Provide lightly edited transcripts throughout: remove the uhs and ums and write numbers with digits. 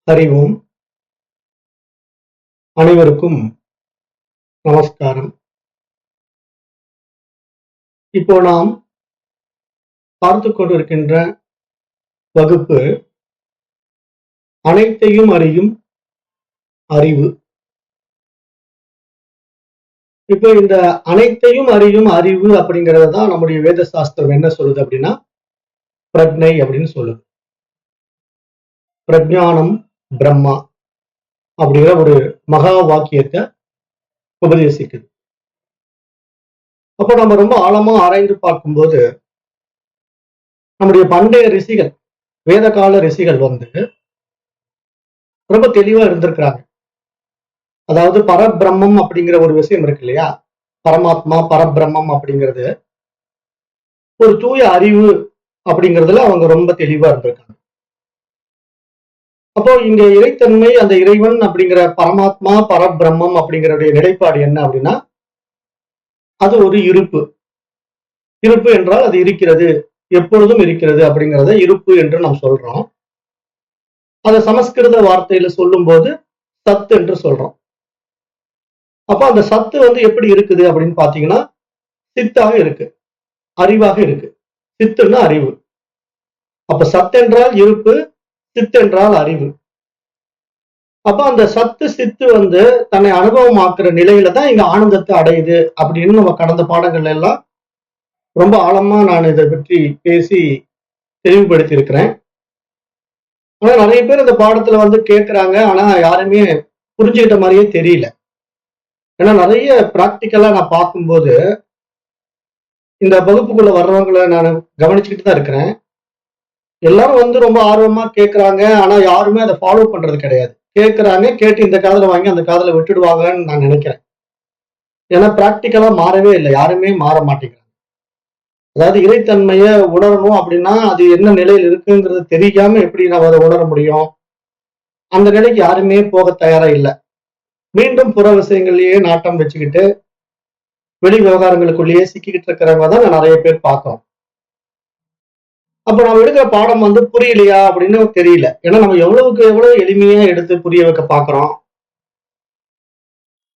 அறிவோம். அனைவருக்கும் நமஸ்காரம். இப்போ நாம் பார்த்துக் கொண்டிருக்கின்ற வகுப்பு அனைத்தையும் அறியும் அறிவு. இப்போ இந்த அனைத்தையும் அறியும் அறிவு அப்படிங்கறது தான் நம்முடைய வேத சாஸ்திரம் என்ன சொல்லுது அப்படின்னா பிரக்ஞை அப்படின்னு சொல்லுது. பிரஜானம் பிரம்மா அப்படிங்கிற ஒரு மகா வாக்கியத்தை உபதேசிக்குது. அப்போ நம்ம ரொம்ப ஆழமா ஆராய்ந்து பார்க்கும்போது நம்முடைய பண்டைய ரிஷிகள், வேத கால ரிஷிகள் ரொம்ப தெளிவா இருந்திருக்கிறாங்க. அதாவது பரபிரம்மம் அப்படிங்கிற ஒரு விஷயம் இருக்கு இல்லையா, பரமாத்மா பரபிரம்மம் அப்படிங்கிறது ஒரு தூய அறிவு அப்படிங்கிறதுல அவங்க ரொம்ப தெளிவா இருந்திருக்காங்க. அப்போ இங்க இறைத்தன்மை, அந்த இறைவன் அப்படிங்கிற பரமாத்மா பரபிரம்மம் அப்படிங்கிறடைய நிலைப்பாடு என்ன அப்படின்னா அது ஒரு இருப்பு. இருப்பு என்றால் அது இருக்கிறது, எப்பொழுதும் இருக்கிறது அப்படிங்கிறத இருப்பு என்று நாம் சொல்றோம். அதை சமஸ்கிருத வார்த்தையில சொல்லும் போது சத் என்று சொல்றோம். அப்ப அந்த சத்து எப்படி இருக்குது அப்படின்னு பாத்தீங்கன்னா சித்தாக இருக்கு, அறிவாக இருக்கு. சித்துன்னா அறிவு. அப்ப சத் என்றால் இருப்பு, சித்து என்றால் அறிவு. அப்ப அந்த சத்து சித்து தன்னை அனுபவமாக்குற நிலையில தான் இங்க ஆனந்தத்தை அடையுது அப்படின்னு நம்ம கடந்த பாடங்கள்ல எல்லாம் ரொம்ப ஆழமா நான் இதை பற்றி பேசி தெளிவுபடுத்தி இருக்கிறேன். ஆனா நிறைய பேர் இந்த பாடத்துல கேட்கிறாங்க, ஆனா யாருமே புரிஞ்சுக்கிட்ட மாதிரியே தெரியல. ஏன்னா நிறைய பிராக்டிக்கலா நான் பார்க்கும்போது இந்த வகுப்புக்குள்ள வர்றவங்களை நான் கவனிச்சுக்கிட்டு தான் இருக்கிறேன். எல்லாரும் ரொம்ப ஆர்வமா கேட்கறாங்க, ஆனா யாருமே அதை ஃபாலோ பண்றது கிடையாது. கேட்கறாங்க, கேட்டு இந்த காதுல வாங்கி அந்த காதுல விட்டுடுவாங்கன்னு நான் நினைக்கிறேன். ஏன்னா பிராக்டிக்கலா மாறவே இல்லை, யாருமே மாற மாட்டேங்கிறாங்க. அதாவது இறைத்தன்மைய உணரணும் அப்படின்னா அது என்ன நிலையில் இருக்குங்கிறது தெரியாம எப்படி நம்ம அதை உணர முடியும்? அந்த நிலைக்கு யாருமே போக தயாரா இல்லை. மீண்டும் புற விஷயங்கள்லயே நாட்டம் வச்சுக்கிட்டு வெளி விவகாரங்களுக்குள்ளேயே சிக்கிக்கிட்டு இருக்கிறவங்க தான் நான் நிறைய பேர் பார்க்கிறோம். அப்ப நம்ம எடுக்கிற பாடம் புரியலையா அப்படின்னு தெரியல. ஏன்னா நம்ம எவ்வளவுக்கு எவ்வளவு எளிமையா எடுத்து புரிய வைக்க பாக்குறோம்.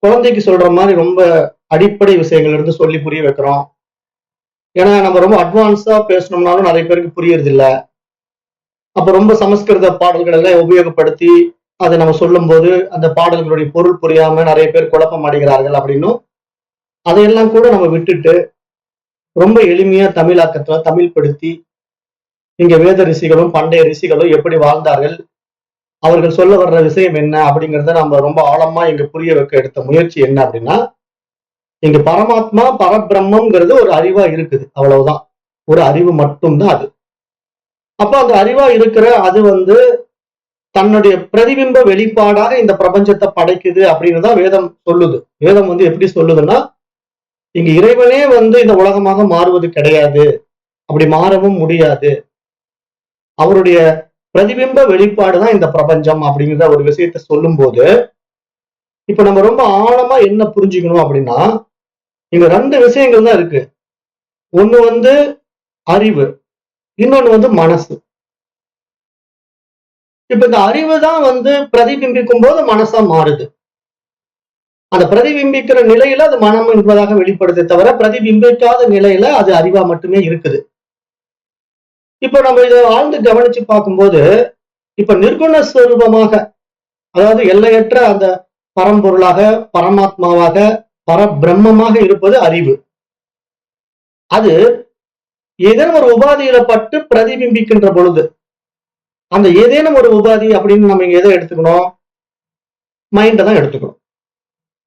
குழந்தைக்கு சொல்ற மாதிரி ரொம்ப அடிப்படை விஷயங்கள் இருந்து சொல்லி புரிய வைக்கிறோம். ஏன்னா நம்ம ரொம்ப அட்வான்ஸா பேசணும்னாலும் நிறைய பேருக்கு புரியறது இல்லை. அப்ப ரொம்ப சமஸ்கிருத பாடல்கள் எல்லாம் உபயோகப்படுத்தி அதை நம்ம சொல்லும் போது அந்த பாடல்களுடைய பொருள் புரியாம நிறைய பேர் குழப்பம் அடைகிறார்கள். அப்படின்னும் அதையெல்லாம் கூட நம்ம விட்டுட்டு ரொம்ப எளிமையா தமிழாக்கத்துல தமிழ் படுத்தி இங்க வேத ரிஷிகளும் பண்டைய ரிஷிகளும் எப்படி வாழ்ந்தார்கள், அவர்கள் சொல்ல வர்ற விஷயம் என்ன அப்படிங்கிறத நம்ம ரொம்ப ஆழமா இங்க புரிய வைக்க எடுத்த முயற்சி என்ன அப்படின்னா, இங்க பரமாத்மா பரபிரம்மங்கிறது ஒரு அறிவா இருக்குது, அவ்வளவுதான். ஒரு அறிவு மட்டும்தான் அது. அப்ப அந்த அறிவா இருக்கிற அது தன்னுடைய பிரதிபிம்ப வெளிப்பாடாக இந்த பிரபஞ்சத்தை படைக்குது அப்படின்னு தான் வேதம் சொல்லுது. வேதம் எப்படி சொல்லுதுன்னா, இங்க இறைவனே இந்த உலகமாக மாறுவது கிடையாது, அப்படி மாறவும் முடியாது. அவருடைய பிரதிபிம்ப வெளிப்பாடுதான் இந்த பிரபஞ்சம் அப்படிங்கிற ஒரு விஷயத்த சொல்லும் போது இப்ப நம்ம ரொம்ப ஆழமா என்ன புரிஞ்சுக்கணும் அப்படின்னா, இங்க ரெண்டு விஷயங்கள் தான் இருக்கு. ஒண்ணு அறிவு, இன்னொன்னு மனசு. இப்ப இந்த அறிவு தான் பிரதிபிம்பிக்கும் போது மனசா மாறுது. அந்த பிரதிபிம்பிக்கிற நிலையில அது மனம் என்பதாக வெளிப்படுது தவிர பிரதிபிம்பிக்காத நிலையில அது அறிவா மட்டுமே இருக்குது. இப்ப நம்ம இதை ஆழ்ந்து கவனிச்சு பார்க்கும்போது இப்ப நிர்குண ஸ்வரூபமாக, அதாவது எல்லையற்ற அந்த பரம்பொருளாக பரமாத்மாவாக பரபிரம்மமாக இருப்பது அறிவு. அது ஏதேனும் ஒரு உபாதியில பட்டு பிரதிபிம்பிக்கின்ற பொழுது, அந்த ஏதேனும் ஒரு உபாதி அப்படின்னு நம்ம இங்க எதை எடுத்துக்கணும்? மைண்டை தான் எடுத்துக்கணும்.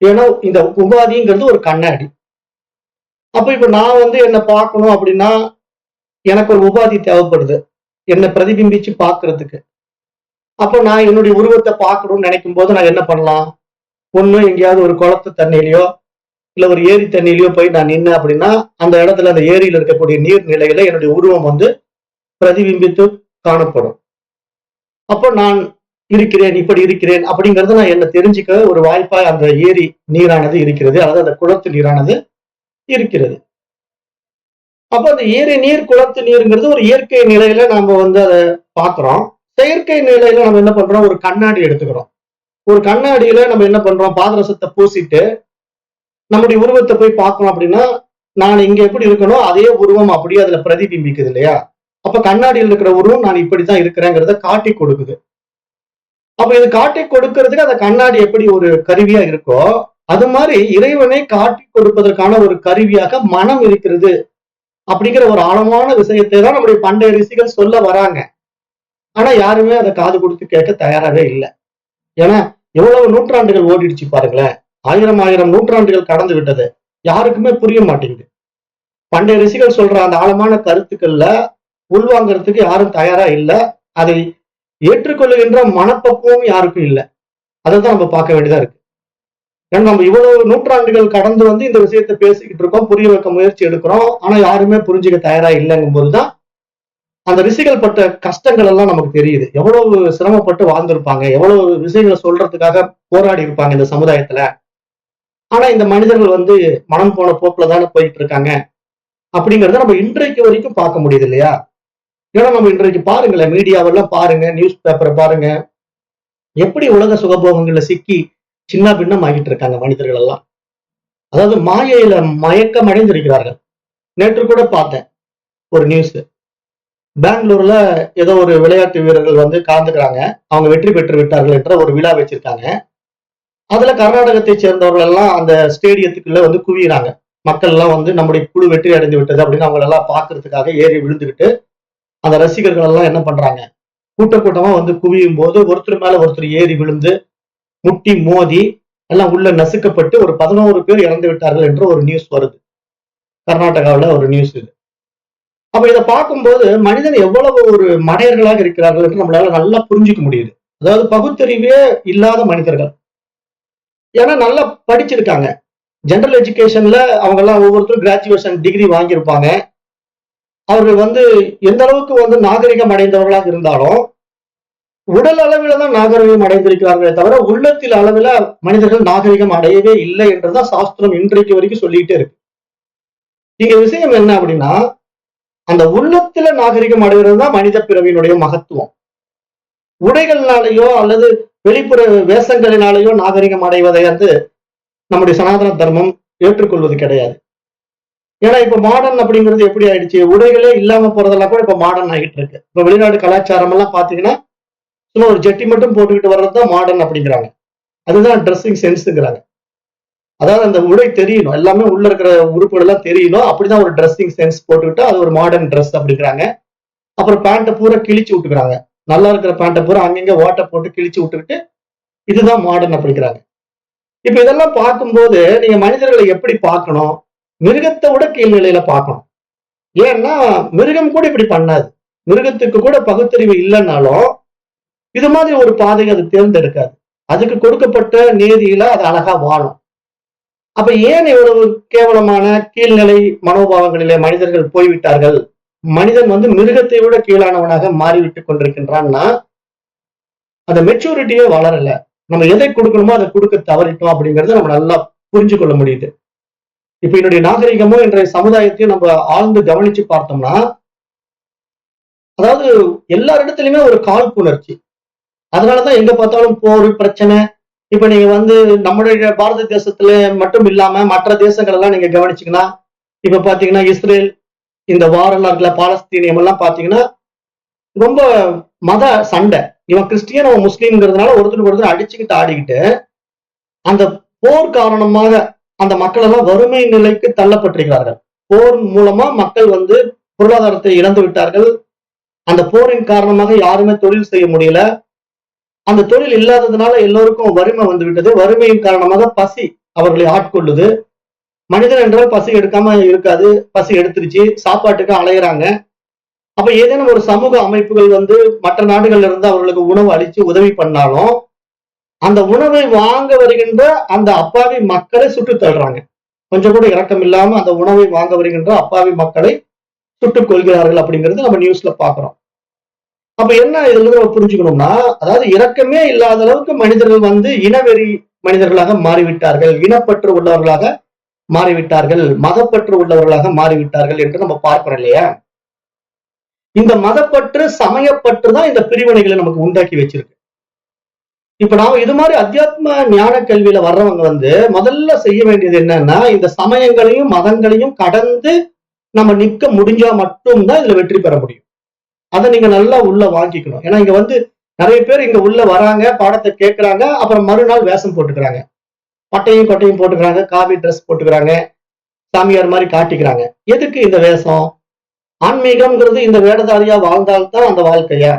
ஏன்னா இந்த உபாதிங்கிறது ஒரு கண்ணாடி. அப்ப இப்ப நான் என்ன பார்க்கணும் அப்படின்னா எனக்கு ஒரு உபாதி தேவைப்படுது, என்னை பிரதிபிம்பிச்சு பார்க்கறதுக்கு. அப்போ நான் என்னுடைய உருவத்தை பார்க்கணும்னு நினைக்கும் போது நான் என்ன பண்ணலாம்? ஒண்ணு எங்கேயாவது ஒரு குளத்து தண்ணியிலையோ இல்ல ஒரு ஏரி தண்ணியிலையோ போய் நான் நின்னேன் அப்படின்னா அந்த இடத்துல அந்த ஏரியில இருக்கக்கூடிய நீர் நிலையில என்னுடைய உருவம் பிரதிபிம்பித்து காணப்படும். அப்போ நான் இருக்கிறேன், இப்படி இருக்கிறேன் அப்படிங்கறத நான் என்ன தெரிஞ்சுக்க ஒரு வாய்ப்பா அந்த ஏரி நீரானது இருக்கிறது, அதாவது அந்த குளத்து நீரானது இருக்கிறது. அப்ப அந்த ஏரி நீர் குளத்து நீருங்கிறது ஒரு இயற்கை நிலையில நாம அதை பாக்குறோம். செயற்கை நிலையில நம்ம என்ன பண்றோம், ஒரு கண்ணாடி எடுத்துக்கிறோம். ஒரு கண்ணாடியில நம்ம என்ன பண்றோம், பாதரசத்தை பூசிட்டு நம்முடைய உருவத்தை போய் பார்க்கணும் அப்படின்னா, நான் இங்க எப்படி இருக்கணும் அதே உருவம் அப்படியே அதுல பிரதிபிம்பிக்குது இல்லையா? அப்ப கண்ணாடியில் இருக்கிற உருவம் நான் இப்படித்தான் இருக்கிறேங்கிறத காட்டி கொடுக்குது. அப்ப இது காட்டி கொடுக்கறதுக்கு அந்த கண்ணாடி எப்படி ஒரு கருவியா இருக்கோ, அது மாதிரி இறைவனை காட்டி கொடுப்பதற்கான ஒரு கருவியாக மனம் இருக்கிறது அப்படிங்கிற ஒரு ஆழமான விஷயத்தை தான் நம்முடைய பண்டைய ரிஷிகள் சொல்ல வராங்க. ஆனா யாருமே அதை காது கொடுத்து கேட்க தயாராகவே இல்லை. ஏன்னா எவ்வளவு நூற்றாண்டுகள் ஓடிடுச்சு பாருங்களேன். ஆயிரம் நூற்றாண்டுகள் கடந்து விட்டது. யாருக்குமே புரிய மாட்டேங்குது. பண்டைய ரிஷிகள் சொல்ற அந்த ஆழமான கருத்துக்கள்ல உள்வாங்கறதுக்கு யாரும் தயாரா இல்லை. அதை ஏற்றுக்கொள்ளுகின்ற மனப்பக்குவம் யாருக்கும் இல்லை. அதை தான் நம்ம பார்க்க வேண்டியதா இருக்கு. ஏன்னா நம்ம இவ்வளவு நூற்றாண்டுகள் கடந்து வந்து இந்த விஷயத்த பேசிக்கிட்டு இருக்கோம், புரிய வைக்க முயற்சி எடுக்கிறோம். ஆனா யாருமே புரிஞ்சுக்க தயாரா இல்லைங்கும் போதுதான் அந்த ரிஷிகள் பட்ட கஷ்டங்கள் எல்லாம் நமக்கு தெரியுது. எவ்வளவு சிரமப்பட்டு வாழ்ந்திருப்பாங்க, எவ்வளவு விஷயங்களை சொல்றதுக்காக போராடி இருப்பாங்க இந்த சமுதாயத்துல. ஆனா இந்த மனிதர்கள் வந்து மனம் போன போக்குல தானே போயிட்டு இருக்காங்க அப்படிங்கறத நம்ம இன்றைக்கு வரைக்கும் பார்க்க முடியுது இல்லையா? ஏன்னா நம்ம இன்றைக்கு பாருங்களேன், மீடியாவெல்லாம் பாருங்க, நியூஸ் பேப்பரை பாருங்க, எப்படி உலக சுகபோகங்கள்ல சிக்கி சின்ன பின்னம் ஆகிட்டு இருக்காங்க மனிதர்கள் எல்லாம். அதாவது மாயையில மயக்கம் அடைந்திருக்கிறார்கள். நேற்று கூட பார்த்தேன் ஒரு நியூஸ். பெங்களூர்ல ஏதோ ஒரு விளையாட்டு வீரர்கள் வந்து கலந்துக்கிறாங்க, அவங்க வெற்றி பெற்று விட்டார்கள் என்ற ஒரு விழா வச்சிருக்காங்க. அதுல கர்நாடகத்தை சேர்ந்தவர்கள் எல்லாம் அந்த ஸ்டேடியத்துக்குள்ள வந்து குவியறாங்க. மக்கள் எல்லாம் வந்து நம்முடைய குழு வெற்றி அடைந்து விட்டது அப்படின்னு அவங்க எல்லாம் பாக்குறதுக்காக ஏறி விழுந்துகிட்டு அந்த ரசிகர்கள் எல்லாம் என்ன பண்றாங்க, கூட்டமா வந்து குவியும் போது ஒருத்தர் மேல ஒருத்தர் ஏறி விழுந்து முட்டி மோதி எல்லாம் உள்ள நசுக்கப்பட்டு ஒரு 11 பேர் இறந்து விட்டார்கள் என்ற ஒரு நியூஸ் வருது. கர்நாடகாவில் ஒரு நியூஸ் இது. அப்ப இதை பார்க்கும்போது மனிதன் எவ்வளவு ஒரு மடையர்களாக இருக்கிறார்கள் என்று நம்மளால நல்லா புரிஞ்சுக்க முடியுது. அதாவது பகுத்தறிவே இல்லாத மனிதர்கள். ஏன்னா நல்லா படிச்சிருக்காங்க. ஜெனரல் எஜுகேஷன்ல அவங்க எல்லாம் ஒவ்வொருத்தரும் கிராஜுவேஷன் டிகிரி வாங்கியிருப்பாங்க. அவர்கள் வந்து எந்த அளவுக்கு வந்து நாகரிகம் அடைந்தவர்களாக இருந்தாலும் உடல் அளவில தான் நாகரிகம் அடைந்திருக்கிறார்களே தவிர உள்ளத்தில் அளவில் மனிதர்கள் நாகரிகம் அடையவே இல்லை என்றுதான் சாஸ்திரம் இன்றைக்கு வரைக்கும் சொல்லிட்டே இருக்கு. இங்க விஷயம் என்ன அப்படின்னா, அந்த உள்ளத்துல நாகரிகம் அடைகிறது தான் மனித பிறவியினுடைய மகத்துவம். உடைகள்னாலேயோ அல்லது வெளிப்புற வேஷங்களினாலேயோ நாகரிகம் அடைவதை வந்து நம்முடைய சனாதன தர்மம் ஏற்றுக்கொள்வது கிடையாது. ஏன்னா இப்ப மாடர்ன் அப்படிங்கிறது எப்படி ஆயிடுச்சு, உடைகளே இல்லாம போறதெல்லாம் கூட இப்ப மாடர்ன் ஆகிட்டு இருக்கு. இப்ப வெளிநாடு கலாச்சாரம் எல்லாம் பாத்தீங்கன்னா சும்மா ஒரு ஜெட்டி மட்டும் போட்டுக்கிட்டு வர்றதுதான் மாடர்ன் அப்படிங்கிறாங்க. அதுதான் ட்ரெஸ்ஸிங் சென்ஸ்ங்கிறாங்க. அதாவது அந்த உடை தெரியணும், எல்லாமே உள்ள இருக்கிற உறுப்புகள் எல்லாம் தெரியணும், அப்படிதான் ஒரு ட்ரெஸ்ஸிங் சென்ஸ் போட்டுக்கிட்டு அது ஒரு மாடர்ன் ட்ரெஸ் அப்படிங்கிறாங்க. அப்புறம் பேண்ட்டை பூரா கிழிச்சு விட்டுக்கிறாங்க. நல்லா இருக்கிற பேண்ட்டை பூரா அங்கங்க ஓட்டை போட்டு கிழிச்சு விட்டுக்கிட்டு இதுதான் மாடர்ன் அப்படிங்கிறாங்க. இப்ப இதெல்லாம் பார்க்கும்போது நீங்க மனிதர்களை எப்படி பார்க்கணும், மிருகத்தை விட கீழ்நிலையில பார்க்கணும். ஏன்னா மிருகம் கூட இப்படி பண்ணாது. மிருகத்துக்கு கூட பகுத்தறிவு இல்லைன்னாலும் இது மாதிரி ஒரு பாதையை அது தேர்ந்தெடுக்காது. அதுக்கு கொடுக்கப்பட்ட நீதியில அது அழகா வாழும். அப்ப ஏன் இவ்வளவு கேவலமான கீழ்நிலை மனோபாவங்களிலே மனிதர்கள் போய்விட்டார்கள், மனிதன் வந்து மிருகத்தை விட கீழானவனாக மாறிவிட்டு கொண்டிருக்கின்றான்னா அந்த மெச்சூரிட்டியே வளரல. நம்ம எதை கொடுக்கணுமோ அதை கொடுக்க தவறிட்டோம் அப்படிங்கறத நம்ம நல்லா புரிஞ்சு கொள்ள முடியுது. இப்ப என்னுடைய நாகரிகமோ இன்றைய சமுதாயத்தையும் நம்ம ஆழ்ந்து கவனிச்சு பார்த்தோம்னா, அதாவது எல்லாரிடத்துலயுமே ஒரு காழ்ப்புணர்ச்சி. அதனாலதான் எங்க பார்த்தாலும் போர் பிரச்சனை. இப்ப நீங்க வந்து நம்முடைய பாரத தேசத்துல மட்டும் இல்லாம மற்ற தேசங்கள் எல்லாம் நீங்க கவனிச்சீங்கன்னா, இப்ப பாத்தீங்கன்னா இஸ்ரேல் இந்த வாரெல்லாம் இருக்குல்ல, பாலஸ்தீனியம் எல்லாம் பாத்தீங்கன்னா ரொம்ப மத சண்டை. இவன் கிறிஸ்டியன் அவன் முஸ்லீம்ங்கிறதுனால ஒருத்தருக்கு ஒருத்தர் அடிச்சுக்கிட்டு ஆடிக்கிட்டு அந்த போர் காரணமாக அந்த மக்கள் எல்லாம் வறுமை நிலைக்கு தள்ளப்பட்டிருக்கிறார்கள். போர் மூலமா மக்கள் வந்து பொருளாதாரத்தை இழந்து விட்டார்கள். அந்த போரின் காரணமாக யாருமே தொழில் செய்ய முடியல. அந்த தொழில் இல்லாததுனால எல்லோருக்கும் வறுமை வந்து விட்டது. வறுமையின் காரணமாக பசி அவர்களை ஆட்கொள்ளுது. மனிதன் என்றால் பசி எடுக்காம இருக்காது, பசி எடுத்துருச்சு, சாப்பாட்டுக்கு அலையிறாங்க. அப்ப ஏதேனும் ஒரு சமூக அமைப்புகள் வந்து மற்ற நாடுகள்ல இருந்து அவர்களுக்கு உணவு அளிச்சு உதவி பண்ணாலும் அந்த உணவை வாங்க வருகின்ற அந்த அப்பாவி மக்களை சுட்டு தள்ளுறாங்க. கொஞ்சம் கூட இரக்கம் இல்லாம அந்த உணவை வாங்க வருகின்ற அப்பாவி மக்களை சுட்டுக் கொள்கிறார்கள் அப்படிங்கிறது நம்ம நியூஸ்ல பாக்குறோம். அப்ப என்ன இதுல இருந்து நம்ம புரிஞ்சுக்கணும்னா, அதாவது இரக்கமே இல்லாத அளவுக்கு மனிதர்கள் வந்து இனவெறி மனிதர்களாக மாறிவிட்டார்கள், இனப்பற்று உள்ளவர்களாக மாறிவிட்டார்கள், மதப்பற்று உள்ளவர்களாக மாறிவிட்டார்கள் என்று நம்ம பார்க்கிறோம் இல்லையா? இந்த மதப்பற்று சமயப்பற்று தான் இந்த பிரிவினைகளை நமக்கு உண்டாக்கி வச்சிருக்கு. இப்ப நாம இது மாதிரி அத்தியாத்ம ஞான கல்வியில வர்றவங்க முதல்ல செய்ய வேண்டியது என்னன்னா, இந்த சமயங்களையும் மதங்களையும் கடந்து நம்ம நிக்க முடிஞ்சா மட்டும்தான் இதுல வெற்றி பெற முடியும். அதை நீங்க நல்லா உள்ள வாங்கிக்கணும். ஏன்னா இங்க நிறைய பேர் இங்க உள்ள வராங்க, பாடத்தை கேட்கறாங்க, அப்புறம் மறுநாள் வேஷம் போட்டுக்கிறாங்க, பட்டையும் கொட்டையும் போட்டுக்கிறாங்க, காவி ட்ரெஸ் போட்டுக்கிறாங்க, சாமியார் மாதிரி காட்டிக்கிறாங்க. எதுக்கு இந்த வேஷம்? ஆன்மீகம்ங்கிறது இந்த வேடதாரியா வாழ்ந்தால்தான் அந்த வாழ்க்கையா?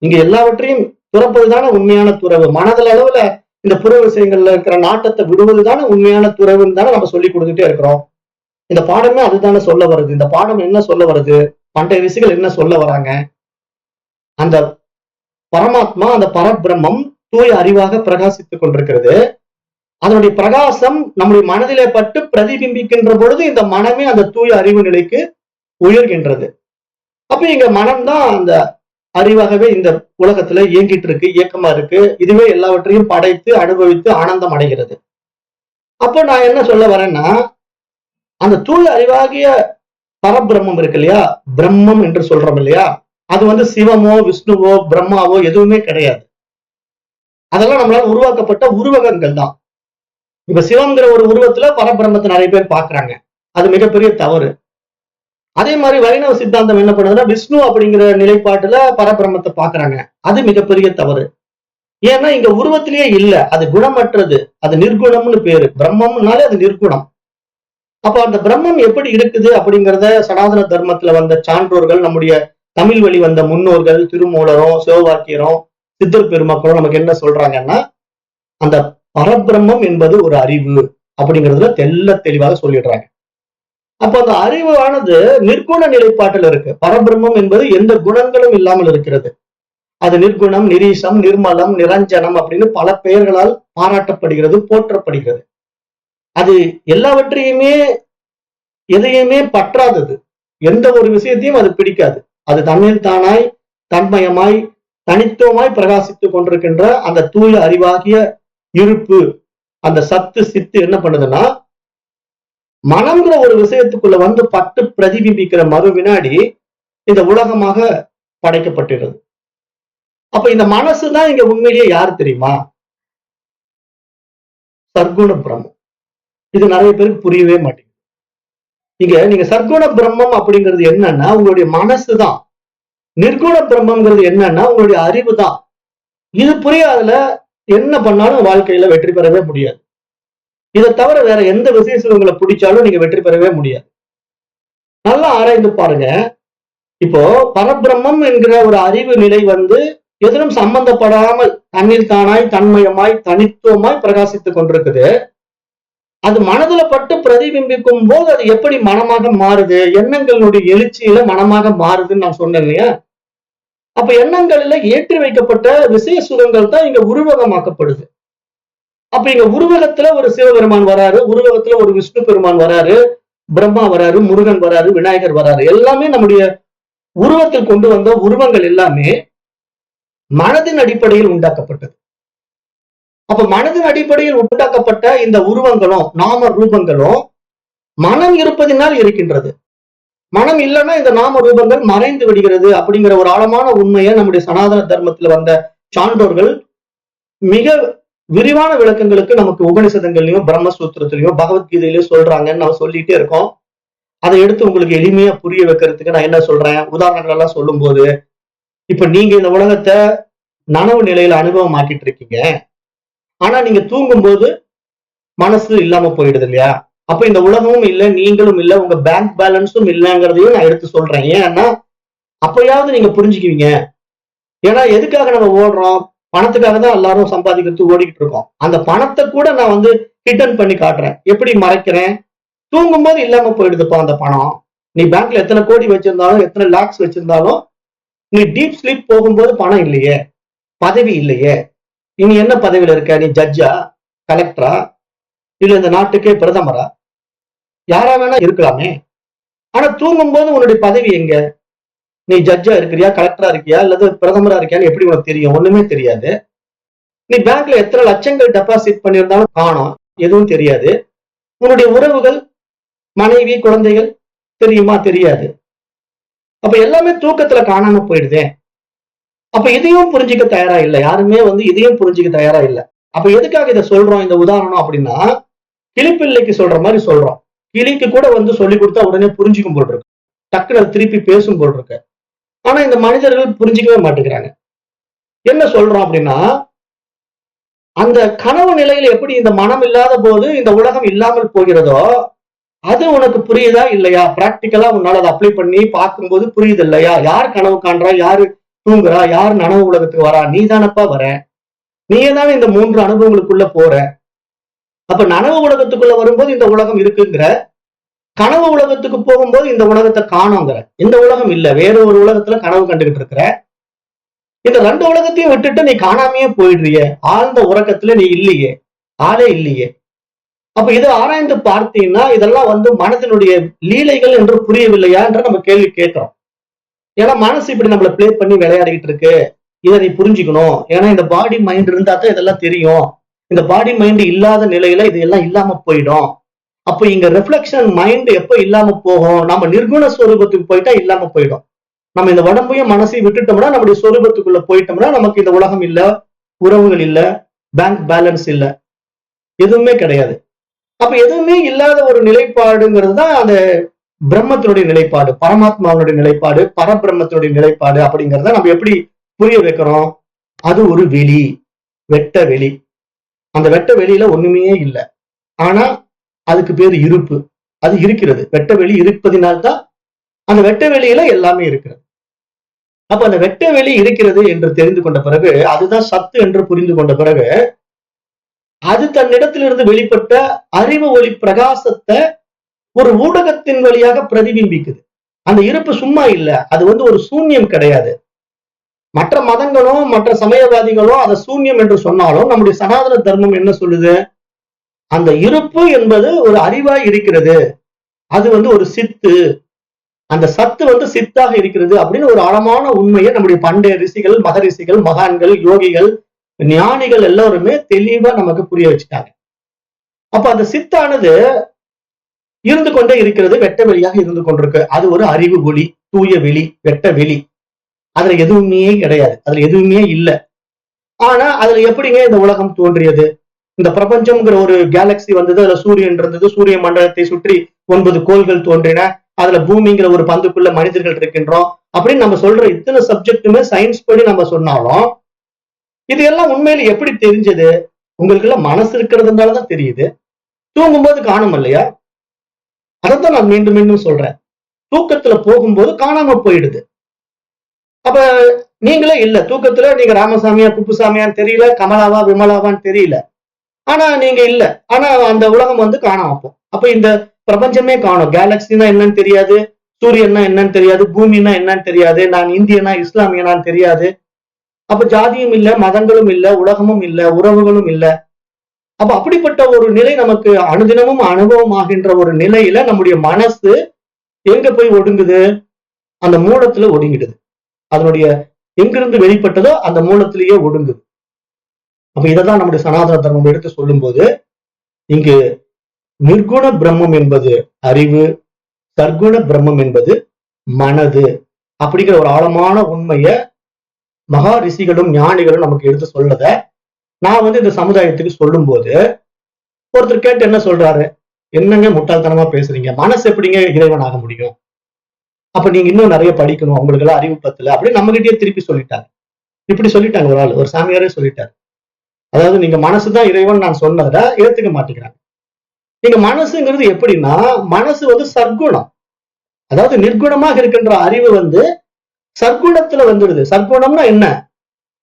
இங்க எல்லாவற்றையும் துறப்பதுதானே உண்மையான துறவு. மனதள அளவுல இந்த புற விஷயங்கள்ல இருக்கிற நாட்டத்தை விடுவதுதானே உண்மையான துறவுன்னு தானே நம்ம சொல்லி கொடுத்துட்டே இருக்கிறோம். இந்த பாடமே அதுதானே சொல்ல வருது. இந்த பாடம் என்ன சொல்ல வருது? பண்டைய ரிஷிகள் என்ன சொல்ல வராங்க? அந்த பரமாத்மா, அந்த பரபிரம்மம் தூய அறிவாக பிரகாசித்துக் கொண்டிருக்கிறது. அதனுடைய பிரகாசம் நம்முடைய மனதிலே பட்டு பிரதிபிம்பிக்கின்ற பொழுது இந்த மனமே அந்த தூய அறிவு நிலைக்கு உயர்கின்றது. அப்ப இங்க மனம்தான் அந்த அறிவாகவே இந்த உலகத்துல இயங்கிட்டு இருக்கு, இயக்கமா இருக்கு. இதுவே எல்லாவற்றையும் படைத்து அனுபவித்து ஆனந்தம் அடைகிறது. அப்ப நான் என்ன சொல்ல வரேன்னா, அந்த தூய அறிவாகிய பரபிரம்மம் இருக்கு இல்லையா, பிரம்மம் என்று சொல்றோம் இல்லையா, அது சிவமோ விஷ்ணுவோ பிரம்மாவோ எதுவுமே கிடையாது. அதெல்லாம் நம்மளால உருவாக்கப்பட்ட உருவகங்கள் தான். இப்ப சிவம்ங்கிற ஒரு உருவத்துல பரபிரம்மத்தை நிறைய பேர் பாக்குறாங்க. அது மிகப்பெரிய தவறு. அதே மாதிரி வைணவ சித்தாந்தம் என்ன பண்ணுதுன்னா, விஷ்ணு அப்படிங்கிற நிலைப்பாட்டுல பரபிரம்மத்தை பாக்குறாங்க. அது மிகப்பெரிய தவறு. ஏன்னா இங்க உருவத்திலேயே இல்ல, அது குணமற்றது, அது நிர்குணம்னு பேரு. பிரம்மம்னாலே அது நிர்குணம். அப்ப அந்த பிரம்மம் எப்படி இருக்குது அப்படிங்கிறத சனாதன தர்மத்துல வந்த சான்றோர்கள், நம்முடைய தமிழ் வழி வந்த முன்னோர்கள், திருமூலரும் சிவவாக்கியரும் சித்தர் பெருமக்களும் நமக்கு என்ன சொல்றாங்கன்னா, அந்த பரபிரம்மம் என்பது ஒரு அறிவு அப்படிங்கிறதுல தெல்ல தெளிவாக சொல்லிடுறாங்க. அப்ப அந்த அறிவானது நிர்குண நிலைப்பாட்டில் இருக்கு. பரபிரம்மம் என்பது எந்த குணங்களும் இல்லாமல் இருக்கிறது. அது நிர்குணம், நிரீசம், நிர்மலம், நிரஞ்சனம் அப்படின்னு பல பெயர்களால் பாராட்டப்படுகிறது, போற்றப்படுகிறது. அது எல்லாவற்றையுமே எதையுமே பற்றாதது. எந்த ஒரு விஷயத்தையும் அது பிடிக்காது. அது தன்னில் தானாய் தன்மயமாய் தனித்துவமாய் பிரகாசித்துக் கொண்டிருக்கின்ற அந்த தூய அறிவாகிய இருப்பு, அந்த சத்து சித்து என்ன பண்ணுதுன்னா, மனம்ங்கிற ஒரு விஷயத்துக்குள்ள பட்டு பிரதிபிம்பிக்கிற மறு வினாடி இந்த உலகமாக படைக்கப்பட்டிருது. அப்ப இந்த மனசுதான் இங்க உண்மையிலேயே யாரு தெரியுமா? சர்க்குண பிரம்மம். இது நிறைய பேருக்கு புரியவே மாட்டேங்குது. இங்க நீங்க சர்க்குண பிரம்மம் அப்படிங்கிறது என்னன்னா உங்களுடைய மனசுதான். நிர்குண பிரம்மங்கிறது என்னன்னா உங்களுடைய அறிவு தான். இது புரியாதுல என்ன பண்ணாலும் வாழ்க்கையில வெற்றி பெறவே முடியாது. இதை தவிர வேற எந்த விசேஷம் உங்களை பிடிச்சாலும் நீங்க வெற்றி பெறவே முடியாது. நல்லா ஆராய்ந்து பாருங்க. இப்போ பரபிரம்மம் என்கிற ஒரு அறிவு நிலை எதிலும் சம்பந்தப்படாமல் தன்னில் தானாய் தன்மயமாய் தனித்துவமாய் பிரகாசித்துக் கொண்டிருக்குது. அது மனதுல பட்டு பிரதிபிம்பிக்கும் போது அது எப்படி மனமாக மாறுது? எண்ணங்களுடைய எழுச்சியில மனமாக மாறுதுன்னு நான் சொன்னேன் இல்லையா? அப்ப எண்ணங்களில ஏற்றி வைக்கப்பட்ட விசேஷ சுகங்கள் தான் இங்க உருவகமாக்கப்படுது. அப்ப இங்க உருவகத்துல ஒரு சிவபெருமான் வராரு, உருவகத்துல ஒரு விஷ்ணு பெருமான் வராரு, பிரம்மா வராரு, முருகன் வராரு, விநாயகர் வராரு. எல்லாமே நம்முடைய உருவத்தில் கொண்டு வந்த உருவங்கள் எல்லாமே மனதின் அடிப்படையில் உண்டாக்கப்பட்டது. அப்ப மனதின் அடிப்படையில் உண்டாக்கப்பட்ட இந்த உருவங்களும் நாம ரூபங்களும் மனம் இருப்பதினால் இருக்கின்றது. மனம் இல்லைன்னா இந்த நாம ரூபங்கள் மறைந்து விடுகிறது அப்படிங்கிற ஒரு ஆழமான உண்மையை நம்முடைய சனாதன தர்மத்துல வந்த சான்றோர்கள் மிக விரிவான விளக்கங்களுக்கு நமக்கு உபனிஷதங்கள்லயும் பிரம்மசூத்திரத்திலையும் பகவத்கீதையிலயும் சொல்றாங்கன்னு நம்ம சொல்லிட்டே இருக்கோம். அதை எடுத்து உங்களுக்கு எளிமையா புரிய வைக்கிறதுக்கு நான் என்ன சொல்றேன், உதாரணங்கள் எல்லாம் சொல்லும் போது, இப்ப நீங்க இந்த உலகத்தை நனவு நிலையில அனுபவம் ஆக்கிட்டு இருக்கீங்க. ஆனா நீங்க தூங்கும் போது மனசு இல்லாம போயிடுது இல்லையா? அப்ப இந்த உலகமும் இல்லை, நீங்களும் இல்லை, உங்க பேங்க் பேலன்ஸும் இல்லைங்கிறதையும் நான் எடுத்து சொல்றேன். ஏன்னா அப்பயாவது நீங்க புரிஞ்சுக்குவீங்க. ஏன்னா எதுக்காக நம்ம ஓடுறோம்? பணத்துக்காக தான் எல்லாரும் சம்பாதிக்கிறது ஓடிக்கிட்டு இருக்கோம். அந்த பணத்தை கூட நான் ஹிடன் பண்ணி காட்டுறேன். எப்படி மறைக்கிறேன்? தூங்கும் போது இல்லாம போயிடுதுப்பா அந்த பணம். நீ பேங்க்ல எத்தனை கோடி வச்சிருந்தாலும் எத்தனை லாக்ஸ் வச்சிருந்தாலும் நீ டீப் ஸ்லீப் போகும்போது பணம் இல்லையே, பதவி இல்லையே. நீ என்ன பதவியில இருக்க? நீ ஜட்ஜா, கலெக்டரா, இல்ல இந்த நாட்டுக்கே பிரதமரா? யாரா வேணா இருக்கலாமே. ஆனா தூங்கும் போது உன்னுடைய பதவி எங்க? நீ ஜட்ஜா இருக்கிறியா, கலெக்டரா இருக்கியா, அல்லது பிரதமரா இருக்கியான்னு எப்படி உனக்கு தெரியும்? ஒண்ணுமே தெரியாது. நீ பேங்க்ல எத்தனை லட்சங்கள் டெபாசிட் பண்ணியிருந்தாலும் காணோம், எதுவும் தெரியாது. உன்னுடைய உறவுகள், மனைவி, குழந்தைகள் தெரியுமா? தெரியாது. அப்ப எல்லாமே தூக்கத்துல காணாம போயிடுதே. அப்ப இதையும் புரிஞ்சுக்க தயாரா இல்ல. யாருமே இதையும் புரிஞ்சுக்க தயாரா இல்ல. அப்ப எதுக்காக இதை சொல்றோம் இந்த உதாரணம் அப்படின்னா, கிளிப்பிள்ளைக்கு சொல்ற மாதிரி சொல்றோம். கிளிக்கு கூட சொல்லி கொடுத்தா உடனே புரிஞ்சுக்கும் போல் இருக்கு. டக்குனு அது திருப்பி பேசும் போல் இருக்கு. ஆனா இந்த மனிதர்கள் புரிஞ்சுக்கவே மாட்டேங்கிறாங்க. என்ன சொல்றோம் அப்படின்னா, அந்த கனவு நிலையில எப்படி இந்த மனம் இல்லாத போது இந்த உலகம் இல்லாமல் போகிறதோ, அது உனக்கு புரியுதா இல்லையா? பிராக்டிக்கலா உன்னால அதை அப்ளை பண்ணி பார்க்கும்போது புரியுது இல்லையா? யார் கனவு காண்றா, யாரு தூங்குறா, யார் நனவு உலகத்துக்கு வரா? நீ தானப்பா வர. நீயே தானே இந்த 3 அனுபவங்களுக்குள்ள போற. அப்ப நனவு உலகத்துக்குள்ள வரும்போது இந்த உலகம் இருக்குங்கிற, கனவு உலகத்துக்கு போகும்போது இந்த உலகத்தை காணோங்கிற. இந்த உலகம் இல்ல, வேற ஒரு உலகத்துல கனவு கண்டுகிட்டு இருக்கிற. இந்த 2 உலகத்தையும் விட்டுட்டு நீ காணாமையே போயிடுறிய. ஆழ்ந்த உறக்கத்துல நீ இல்லையே, ஆளே இல்லையே. அப்ப இதை ஆராய்ந்து பார்த்தீங்கன்னா இதெல்லாம் மனதினுடைய லீலைகள் என்று புரியவில்லையா என்று நம்ம கேள்வி கேட்கிறோம். ஏன்னா மனசு இப்படி நம்மள பிளே பண்ணி விளையாடிட்டு இருக்கு. இதை நீ புரிஞ்சுக்கணும். ஏன்னா இந்த பாடி மைண்ட் இருந்தா தான் இதெல்லாம் தெரியும். இந்த பாடி மைண்ட் இல்லாத நிலையில இது எல்லாம் இல்லாம போயிடும். அப்ப இங்க ரிஃப்ளெக்ஷன் மைண்ட் எப்ப இல்லாம போகும்? நம்ம நிர்குண ஸ்வரூபத்துக்கு போயிட்டா இல்லாம போயிடும். நம்ம இந்த உடம்பையும் மனசையும் விட்டுட்டோம்னா, நம்முடைய சொரூபத்துக்குள்ள போயிட்டோம்னா நமக்கு இந்த உலகம் இல்ல, உறவுகள் இல்ல, பேங்க் பேலன்ஸ் இல்ல, எதுவுமே கிடையாது. அப்ப எதுவுமே இல்லாத ஒரு நிலைப்பாடுங்கிறது தான் அந்த பிரம்மத்தினுடைய நிலைப்பாடு, பரமாத்மாவுடைய நிலைப்பாடு, பரபிரம்மத்தினுடைய நிலைப்பாடு. அப்படிங்கிறத நம்ம எப்படி புரிய வைக்கிறோம்? அது ஒரு வெளி, வெட்ட வெளி. அந்த வெட்ட வெளியில ஒண்ணுமே இல்லை. ஆனா அதுக்கு பேரு இருப்பு. அது இருக்கிறது. வெட்ட வெளி இருப்பதினால்தான் அந்த வெட்ட வெளியில எல்லாமே இருக்கிறது. அப்ப அந்த வெட்ட வெளி இருக்கிறது என்று தெரிந்து கொண்ட பிறகு, அதுதான் சத்து என்று புரிந்து கொண்ட பிறகு, அது தன்னிடத்திலிருந்து வெளிப்பட்ட அறிவு ஒளி பிரகாசத்தை ஒரு ஊடகத்தின் வழியாக பிரதிபிம்பிக்குது. அந்த இருப்பு சும்மா இல்ல. அது ஒரு சூன்யம் கிடையாது. மற்ற மதங்களும் மற்ற சமயவாதிகளும் அதை சூன்யம் என்று சொன்னாலும் நம்முடைய சனாதன தர்மம் என்ன சொல்லுது? அந்த இருப்பு என்பது ஒரு அறிவாய் இருக்கிறது. அது ஒரு சித்து. அந்த சத்து சித்தாக இருக்கிறது அப்படின்னு ஒரு ஆழமான உண்மையை நம்முடைய பண்டைய ரிஷிகள், மகரிஷிகள், மகான்கள், யோகிகள், ஞானிகள் எல்லாருமே தெளிவா நமக்கு புரிய வச்சுட்டாங்க. அப்ப அந்த சித்தானது இருந்து கொண்டே இருக்கிறது, வெட்ட வெளியாக இருந்து கொண்டிருக்கு. அது ஒரு அறிவு ஒளி, தூய வெளி, வெட்ட வெளி. அதுல எதுவுமே கிடையாது, அதுல எதுவுமே இல்லை. ஆனா அதுல எப்படிங்க இந்த உலகம் தோன்றியது? இந்த பிரபஞ்சம்ங்கிற ஒரு கேலக்சி வந்தது, அதுல சூரியன் இருந்தது, சூரிய மண்டலத்தை சுற்றி 9 கோள்கள் தோன்றின, அதுல பூமிங்கிற ஒரு பந்துக்குள்ள மனிதர்கள் இருக்கின்றோம் அப்படின்னு நம்ம சொல்ற இத்தனை சப்ஜெக்டுமே சயின்ஸ் படி நம்ம சொன்னாலும் இது எல்லாம் உண்மையில எப்படி தெரிஞ்சது? உங்களுக்கு எல்லாம் மனசு இருக்கிறதுனாலதான் தெரியுது. தூங்கும்போது காணும் இல்லையா? அதைத்தான் நான் மீண்டும் மீண்டும் சொல்றேன். தூக்கத்துல போகும்போது காணாம போயிடுது. அப்ப நீங்களே இல்ல, தூக்கத்துல நீங்க ராமசாமியா குப்புசாமியான்னு தெரியல, கமலாவா விமலாவான்னு தெரியல, ஆனா நீங்க இல்ல. ஆனா அந்த உலகம் காணாம போ. அப்ப இந்த பிரபஞ்சமே காணும். கேலக்சினா என்னன்னு தெரியாது, சூரியன்னா என்னன்னு தெரியாது, பூமின்னா என்னன்னு தெரியாது, நான் இந்தியனா இஸ்லாமியனான்னு தெரியாது. அப்ப ஜாதியும் இல்ல, மதங்களும் இல்ல, உலகமும் இல்ல, உறவுகளும் இல்ல. அப்ப அப்படிப்பட்ட ஒரு நிலை நமக்கு அனுதினமும் அனுபவம் ஆகின்ற ஒரு நிலையில நம்முடைய மனசு எங்க போய் ஒடுங்குது? அந்த மூலத்துல ஒடுங்கிடுது. அதனுடைய எங்கிருந்து வெளிப்பட்டதோ அந்த மூலத்திலேயே ஒடுங்குது. அப்ப இதைதான் நம்முடைய சனாதன தர்மம் எடுத்து சொல்லும் போது, இங்கு நிர்குண பிரம்மம் என்பது அறிவு, சர்க்குண பிரம்மம் என்பது மனது அப்படிங்கிற ஒரு ஆழமான உண்மைய மகா ரிஷிகளும் ஞானிகளும் நமக்கு எடுத்து சொல்லத நான் இந்த சமுதாயத்துக்கு சொல்லும் போது ஒருத்தர் கேட்டு என்ன சொல்றாரு? என்னங்க முட்டாள்தனமா பேசுறீங்க, மனசு எப்படிங்க இறைவன் ஆக முடியும்? அப்ப நீங்க இன்னும் நிறைய படிக்கணும், உங்களுக்கு எல்லாம் அறிவு பத்தல அப்படின்னு நம்ம கிட்டயே திருப்பி சொல்லிட்டாங்க. இப்படி சொல்லிட்டாங்க. ஒரு ஆள், ஒரு சாமியாரே சொல்லிட்டாரு. அதாவது நீங்க மனசுதான் இறைவன் நான் சொன்னதை ஏத்துக்க மாட்டேங்கிறாங்க. நீங்க மனசுங்கிறது எப்படின்னா, மனசு சர்க்குணம். அதாவது நிர்குணமாக இருக்கின்ற அறிவு சர்க்குணத்துல வந்துடுது. சர்க்குணம்னா என்ன?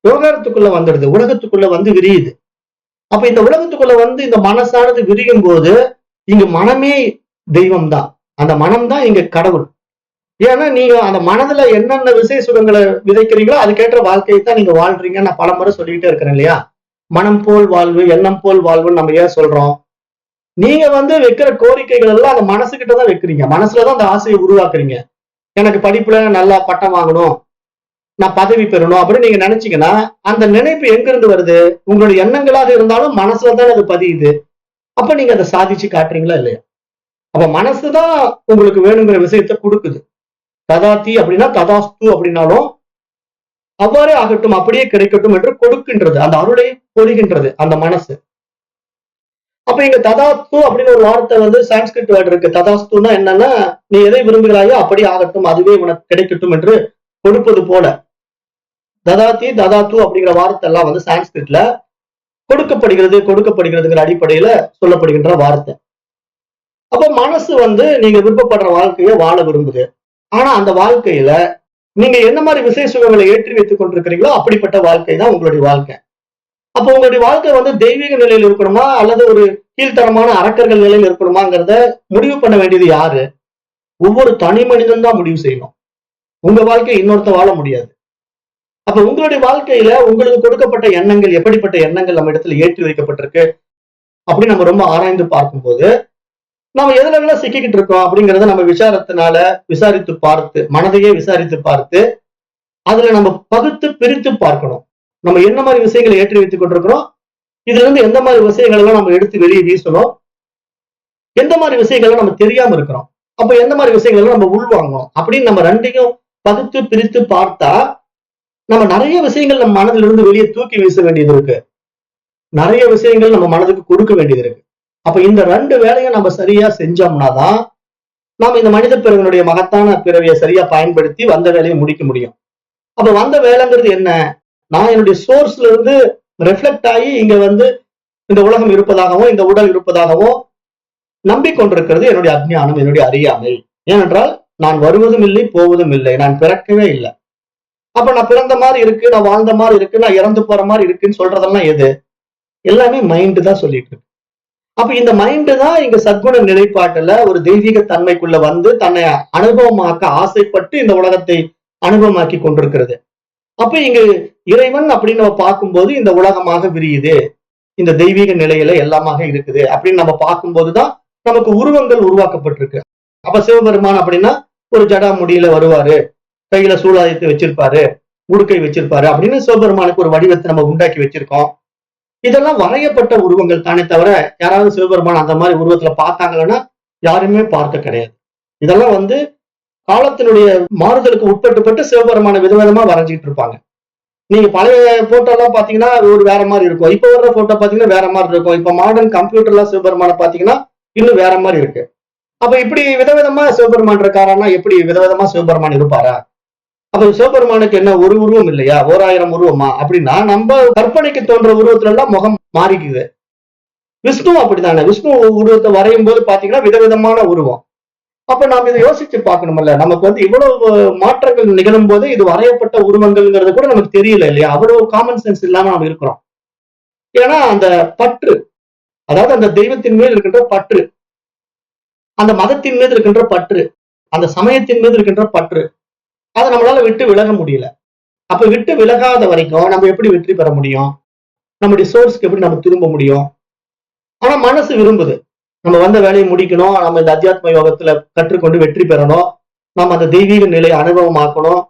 விவகாரத்துக்குள்ள வந்துடுது, உலகத்துக்குள்ள விரியுது. அப்ப இந்த உலகத்துக்குள்ள இந்த மனசானது விரியும் போது இங்க மனமே தெய்வம் தான். அந்த மனம் தான் இங்க கடவுள். ஏன்னா நீங்க அந்த மனதுல என்னென்ன விசை சுகங்களை விதைக்கிறீங்களோ அதுக்கேற்ற வாழ்க்கையை தான் நீங்க வாழ்றீங்க. நான் பல முறை சொல்லிக்கிட்டே இருக்கிறேன் இல்லையா? மனம் போல் வாழ்வு, எண்ணம் போல் வாழ்வுன்னு நம்ம ஏன் சொல்றோம்? நீங்க வைக்கிற கோரிக்கைகள் எல்லாம் அந்த மனசுகிட்டதான் வைக்கிறீங்க. மனசுலதான் அந்த ஆசையை உருவாக்குறீங்க. எனக்கு படிப்புல நல்லா பட்டம் வாங்கணும், நான் பதவி பெறணும் அப்படின்னு நீங்க நினைச்சீங்கன்னா அந்த நினைப்பு எங்க இருந்து வருது? உங்களுடைய எண்ணங்களாக இருந்தாலும் மனசுலதான் அது பதியுது. அப்ப நீங்க அதை சாதிச்சு காட்டுறீங்களா இல்லையா? அப்ப மனசுதான் உங்களுக்கு வேணுங்கிற விஷயத்த கொடுக்குது. ததாதி அப்படின்னா ததாஸ்து அப்படின்னாலும் அவ்வாறே ஆகட்டும், அப்படியே கிடைக்கட்டும் என்று கொடுக்கின்றது, அந்த அருளை பொழிகின்றது அந்த மனசு. அப்ப இங்க ததாஸ்து அப்படின்னு ஒரு வார்த்தை வந்து சான்ஸ்கிரிட் வேர்டு இருக்கு. ததாஸ்துன்னா என்னன்னா, நீ எதை விரும்புகிறாயோ அப்படி ஆகட்டும், அதுவே உனக்கு கிடைக்கட்டும் என்று கொடுப்பது போல. ததாதி ததாத்து அப்படிங்கிற வார்த்தை எல்லாம் வந்து சான்ஸ்கிரிட்ல கொடுக்கப்படுகிறது கொடுக்கப்படுகிறதுங்கிற அடிப்படையில சொல்லப்படுகின்ற வார்த்தை. அப்ப மனசு வந்து நீங்க விருப்பப்படுற வாழ்க்கையை வாழ விரும்புது. ஆனா அந்த வாழ்க்கையில நீங்க என்ன மாதிரி விசேஷ சுகங்களை ஏற்றி வைத்துக் கொண்டிருக்கிறீங்களோ அப்படிப்பட்ட வாழ்க்கை தான் உங்களுடைய வாழ்க்கை. அப்போ உங்களுடைய வாழ்க்கை வந்து தெய்வீக நிலையில் இருக்கணுமா அல்லது ஒரு கீழ்த்தரமான அரக்கர்கள் நிலையில் இருக்கணுமாங்கிறத முடிவு பண்ண வேண்டியது யாரு? ஒவ்வொரு தனி மனிதன் தான் முடிவு செய்யணும். உங்க வாழ்க்கை இன்னொருத்த வாழ முடியாது. அப்ப உங்களுடைய வாழ்க்கையில உங்களுக்கு கொடுக்கப்பட்ட எண்ணங்கள் எப்படிப்பட்ட எண்ணங்கள் நம்ம இடத்துல ஏற்றி வைக்கப்பட்டிருக்கு அப்படின்னு நம்ம ரொம்ப ஆராய்ந்து பார்க்கும்போது நம்ம எதுல சிக்கிக்கிட்டு இருக்கோம் அப்படிங்கறத நம்ம விசாரித்து பார்த்து, மனதையே விசாரித்து பார்த்து அதுல நம்ம பகுத்து பிரித்து பார்க்கணும். நம்ம என்ன மாதிரி விஷயங்களை ஏற்றி வைத்துக் கொண்டிருக்கிறோம், இதுல இருந்து எந்த மாதிரி விஷயங்கள் எல்லாம் நம்ம எடுத்து வெளியே வீசணும், எந்த மாதிரி விஷயங்கள்லாம் நம்ம தெரியாம இருக்கிறோம், அப்ப எந்த மாதிரி விஷயங்கள் நம்ம உள்வாங்கணும் அப்படின்னு நம்ம ரெண்டையும் பகுத்து பிரித்து பார்த்தா நம்ம நிறைய விஷயங்கள் நம்ம மனதிலிருந்து இருந்து வெளியே தூக்கி வீச வேண்டியது இருக்கு. நிறைய விஷயங்கள் நம்ம மனதுக்கு கொடுக்க வேண்டியது இருக்கு. அப்ப இந்த ரெண்டு வேலையும் நம்ம சரியா செஞ்சோம்னா தான் நாம இந்த மனித பிறவினுடைய மகத்தான பிறவியை சரியா பயன்படுத்தி வந்த வேலையை முடிக்க முடியும். அப்ப வந்த வேலைங்கிறது என்ன? நான் என்னுடைய சோர்ஸ்ல இருந்து ரெஃப்ளெக்ட் ஆகி இங்க வந்து இந்த உலகம் இருப்பதாகவும் இந்த உடல் இருப்பதாகவும் நம்பிக்கொண்டிருக்கிறது என்னுடைய அஜ்ஞானம், என்னுடைய அறியாமை. ஏனென்றால் நான் வருவதும் இல்லை போவதும் இல்லை, நான் பிறக்கவே இல்லை. அப்ப நான் பிறந்த மாதிரி இருக்கு, நான் வாழ்ந்த மாதிரி இருக்கு, நான் இறந்து போற மாதிரி இருக்குன்னு சொல்றதெல்லாம் எது? எல்லாமே மைண்டு தான் சொல்லிட்டு இருக்கு. அப்ப இந்த மைண்டு தான் இங்க சத்குண நிலைப்பாட்டுல ஒரு தெய்வீக தன்மைக்குள்ள வந்து தன்னை அனுபவமாக்க ஆசைப்பட்டு இந்த உலகத்தை அனுபவமாக்கி கொண்டிருக்கிறது. அப்ப இங்க இறைவன் அப்படின்னு நம்ம பார்க்கும்போது இந்த உலகமாக விரியுது, இந்த தெய்வீக நிலையில எல்லாமாக இருக்குது அப்படின்னு நம்ம பார்க்கும்போதுதான் நமக்கு உருவங்கள் உருவாக்கப்பட்டிருக்கு. அப்ப சிவபெருமான் அப்படின்னா ஒரு ஜடா முடியில வருவாரு, கையில சூலாயுதத்தை வச்சிருப்பாரு, உடுக்கை வச்சிருப்பாரு அப்படின்னு சிவபெருமானுக்கு ஒரு வடிவத்தை நம்ம உண்டாக்கி வச்சிருக்கோம். இதெல்லாம் வரையப்பட்ட உருவங்கள் தானே தவிர யாராவது சிவபெருமான் அந்த மாதிரி உருவத்துல பார்த்தாங்கன்னா யாருமே பார்க்க கிடையாது. இதெல்லாம் வந்து காலத்தினுடைய மாறுதலுக்கு உட்பட்டுப்பட்டு சிவபெருமான விதவிதமா வரைஞ்சிட்டு இருப்பாங்க. நீங்க பழைய போட்டோ எல்லாம் பாத்தீங்கன்னா ஒரு வேற மாதிரி இருக்கும், இப்ப வர்ற போட்டோ பாத்தீங்கன்னா வேற மாதிரி இருக்கும். இப்ப மாடர்ன் கம்ப்யூட்டர்ல சிவபெருமான பாத்தீங்கன்னா இன்னும் வேற மாதிரி இருக்கு. அப்ப இப்படி விதவிதமா சிவபெருமான் இருக்காரான்னா எப்படி விதவிதமா சிவபெருமான் இருப்பாரா? அப்ப சிவபெருமானுக்கு என்ன ஒரு உருவம் இல்லையா, 1000 உருவமா? அப்படின்னா நம்ம கற்பனைக்கு தோன்ற உருவத்துல எல்லாம் முகம் மாறிக்குது. விஷ்ணு அப்படித்தானே, விஷ்ணு உருவத்தை வரையும் போது பாத்தீங்கன்னா விதவிதமான உருவம். அப்ப நாம இதை யோசிச்சு பார்க்கணும்ல, நமக்கு வந்து இவ்வளவு மாற்றங்கள் நிகழும் போது இது வரையப்பட்ட உருவங்கள்ங்கிறது கூட நமக்கு தெரியல இல்லையா? அவ்வளவு காமன் சென்ஸ் இல்லாம நம்ம இருக்கிறோம். ஏன்னா அந்த பற்று, அதாவது அந்த தெய்வத்தின் மேல் இருக்கின்ற பற்று, அந்த மதத்தின் மீது இருக்கின்ற பற்று, அந்த சமயத்தின் மீது இருக்கின்ற பற்று, அதை நம்மளால விட்டு விலக முடியல. அப்ப விட்டு விலகாத வரைக்கும் நம்ம எப்படி வெற்றி பெற முடியும்? நம்முடைய சோர்ஸ்க்கு எப்படி நம்ம திரும்ப முடியும்? ஆனா மனசு விரும்புது, நம்ம வந்த வேலையை முடிக்கணும், நம்ம இந்த அத்தியாத்ம யோகத்துல கற்றுக்கொண்டு வெற்றி பெறணும், நம்ம அந்த தெய்வீக நிலையை அனுபவமாக்கணும்,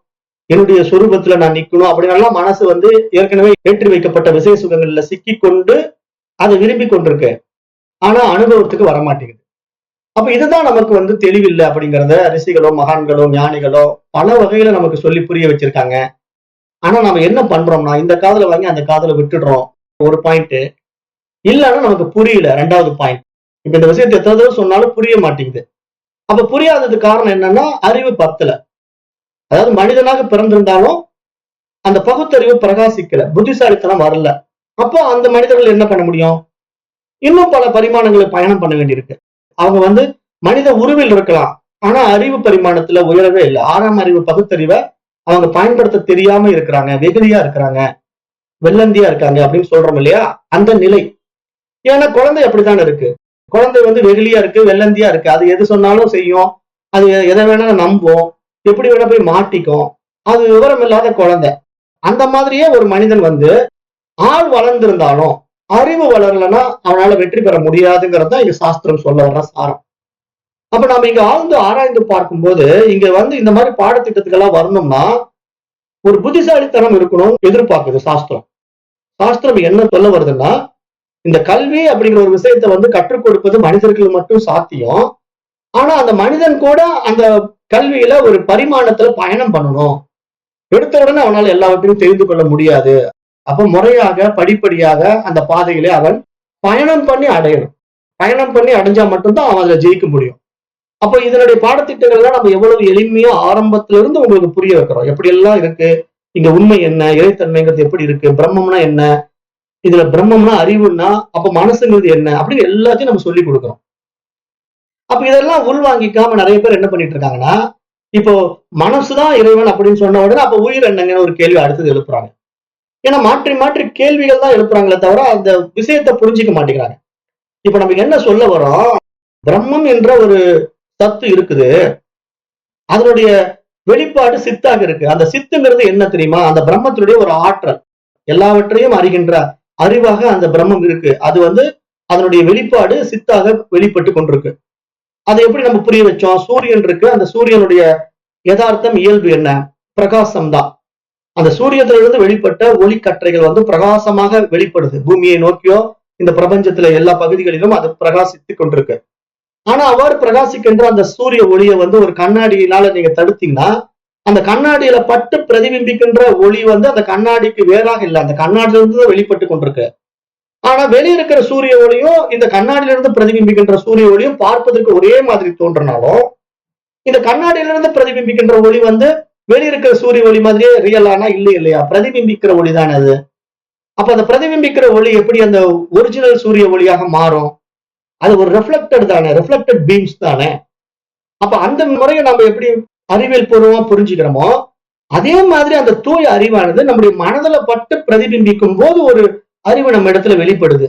என்னுடைய சொரூபத்துல நான் நிக்கணும் அப்படின்னு மனசு வந்து ஏற்கனவே ஏற்றி வைக்கப்பட்ட விசேஷ சுகங்கள்ல சிக்கி கொண்டு அதை விரும்பி கொண்டிருக்கு. ஆனா அனுபவத்துக்கு வரமாட்டேங்குது. அப்ப இதுதான் நமக்கு வந்து தெளிவில்லை அப்படிங்கிறத ரிஷிகளோ மகான்களோ ஞானிகளோ பல வகையில நமக்கு சொல்லி புரிய வச்சிருக்காங்க. ஆனா நம்ம என்ன பண்றோம்னா இந்த காதுல வாங்கி அந்த காதுல விட்டுடுறோம், ஒரு பாயிண்ட். இல்லைன்னா நமக்கு புரியல, ரெண்டாவது பாயிண்ட். இப்ப இந்த விஷயத்தை எத்தனை தடவை சொன்னாலும் புரிய மாட்டேங்குது. அப்ப புரியாததுக்கு காரணம் என்னன்னா அறிவு பத்தல. அதாவது மனிதனாக பிறந்திருந்தாலும் அந்த பகுத்தறிவு பிரகாசிக்கல, புத்திசாலித்தனம் வரல. அப்போ அந்த மனிதர்கள் என்ன பண்ண முடியும்? இன்னும் பல பரிமாணங்களை பயணம் பண்ண வேண்டியிருக்கு. அவங்க வந்து மனித உருவில் இருக்கலாம், ஆனா அறிவு பரிமாணத்துல உயரவே இல்லை. 6ஆம் அறிவு பகுத்தறிவை அவங்க பயன்படுத்த தெரியாம இருக்கிறாங்க, வெகுளியா இருக்கிறாங்க, வெள்ளந்தியா இருக்காங்க அப்படின்னு சொல்றோம் இல்லையா? அந்த நிலை. ஏன்னா குழந்தை அப்படித்தானே இருக்கு. குழந்தை வந்து வெகுளியா இருக்கு, வெள்ளந்தியா இருக்கு. அது எது சொன்னாலும் செய்யும், அது எதை வேணா நம்பும், எப்படி வேணா போய் மாட்டிக்கும். அது விவரம் இல்லாத குழந்தை. அந்த மாதிரியே ஒரு மனிதன் வந்து ஆள் வளர்ந்திருந்தாலும் அறிவு வளரலன்னா அவனால வெற்றி பெற முடியாதுங்கிறது தான் இங்க சாஸ்திரம் சொல்ல வர்ற சாரம். அப்ப நம்ம இங்க ஆழ்ந்து ஆராய்ந்து பார்க்கும்போது இங்க வந்து இந்த மாதிரி பாடத்திட்டத்துக்கெல்லாம் வரணும்னா ஒரு புத்திசாலித்தனம் இருக்கணும் எதிர்பார்க்குது சாஸ்திரம். சாஸ்திரம் என்ன சொல்ல வருதுன்னா, இந்த கல்வி அப்படிங்கிற ஒரு விஷயத்தை வந்து கற்றுக் கொடுப்பது மனிதர்கள் மட்டும் சாத்தியம். ஆனா அந்த மனிதன் கூட அந்த கல்வியில ஒரு பரிமாணத்துல பயணம் பண்ணணும். எடுத்த உடனே அவனால எல்லாவற்றையும் தெரிந்து கொள்ள முடியாது. அப்ப முறையாக படிப்படியாக அந்த பாதையிலே அவன் பயணம் பண்ணி அடையணும். பயணம் பண்ணி அடைஞ்சா மட்டும்தான் அவன் அதுல ஜெயிக்க முடியும். அப்ப இதனுடைய பாடத்திட்டங்கள்லாம் நம்ம எவ்வளவு எளிமையா ஆரம்பத்துல இருந்து உங்களுக்கு புரிய வைக்கிறோம். எப்படி எல்லாம் இருக்கு, இங்க உண்மை என்ன, இறைத்தன்மைங்கிறது எப்படி இருக்கு, பிரம்மம்னா என்ன, இதுல பிரம்மம்னா அறிவுன்னா அப்ப மனசுங்கிறது என்ன அப்படின்னு எல்லாத்தையும் நம்ம சொல்லி கொடுக்கிறோம். அப்ப இதெல்லாம் உள்வாங்கிக்காம நிறைய பேர் என்ன பண்ணிட்டு இருக்காங்கன்னா, இப்போ மனசுதான் இறைவன் அப்படின்னு சொன்ன உடனே அப்ப உயிர் என்னங்கன்னு ஒரு கேள்வி அடுத்தது எழுப்புறாங்க. ஏன்னா மாற்றி மாற்றி கேள்விகள் தான் எழுப்புறாங்களே தவிர அந்த விஷயத்தை புரிஞ்சுக்க மாட்டேங்கிறாங்க. இப்ப நமக்கு என்ன சொல்ல வரோம், பிரம்மம் என்ற ஒரு சத்து இருக்குது, அதனுடைய வெளிப்பாடு சித்தாக இருக்கு. அந்த சித்துங்கிறது என்ன தெரியுமா, அந்த பிரம்மத்தினுடைய ஒரு ஆற்றல், எல்லாவற்றையும் அறிகின்ற அறிவாக அந்த பிரம்மம் இருக்கு. அது அதனுடைய வெளிப்பாடு சித்தாக வெளிப்பட்டு கொண்டிருக்கு. அதை எப்படி நம்ம புரிய வச்சோம், சூரியன் இருக்கு, அந்த சூரியனுடைய யதார்த்தம் இயல்பு என்ன, பிரகாசம் தான். அந்த சூரியத்திலிருந்து வெளிப்பட்ட ஒளிக்கற்றைகள் பிரகாசமாக வெளிப்படுது. பூமியை நோக்கியோ இந்த பிரபஞ்சத்துல எல்லா பகுதிகளிலும் அது பிரகாசித்துக் கொண்டிருக்கு. ஆனா அவ்வாறு பிரகாசிக்கின்ற அந்த சூரிய ஒளியை ஒரு கண்ணாடியினால நீங்க தடுத்தீங்கன்னா, அந்த கண்ணாடியில பட்டு பிரதிபிம்பிக்கின்ற ஒளி அந்த கண்ணாடிக்கு வேறாக இல்லை, அந்த கண்ணாடியில இருந்து வெளிப்பட்டு கொண்டிருக்கு. ஆனா வெளியே இருக்கிற சூரிய ஒளியும் இந்த கண்ணாடியிலிருந்து பிரதிபிம்பிக்கின்ற சூரிய ஒளியும் பார்ப்பதற்கு ஒரே மாதிரி தோன்றினாலும், இந்த கண்ணாடியிலிருந்து பிரதிபிம்பிக்கின்ற ஒளி வெளியே இருக்கிற சூரிய ஒளி மாதிரியே ரியலானா இல்லை இல்லையா, பிரதிபிம்பிக்கிற ஒளி தானே அது. அப்ப அந்த பிரதிபிம்பிக்கிற ஒளி எப்படி அந்த ஒரிஜினல் சூரிய ஒளியாக மாறும், அது ஒரு ரெஃப்ளெக்டட் தானே, ரெஃப்ளெக்டட் பீம்ஸ் தானே. அப்ப அந்த முறையை நம்ம எப்படி அறிவியல் பூர்வமா புரிஞ்சுக்கிறோமோ, அதே மாதிரி அந்த தூய அறிவானது நம்முடைய மனதில பட்டு பிரதிபிம்பிக்கும் போது ஒரு அறிவு நம்ம இடத்துல வெளிப்படுது.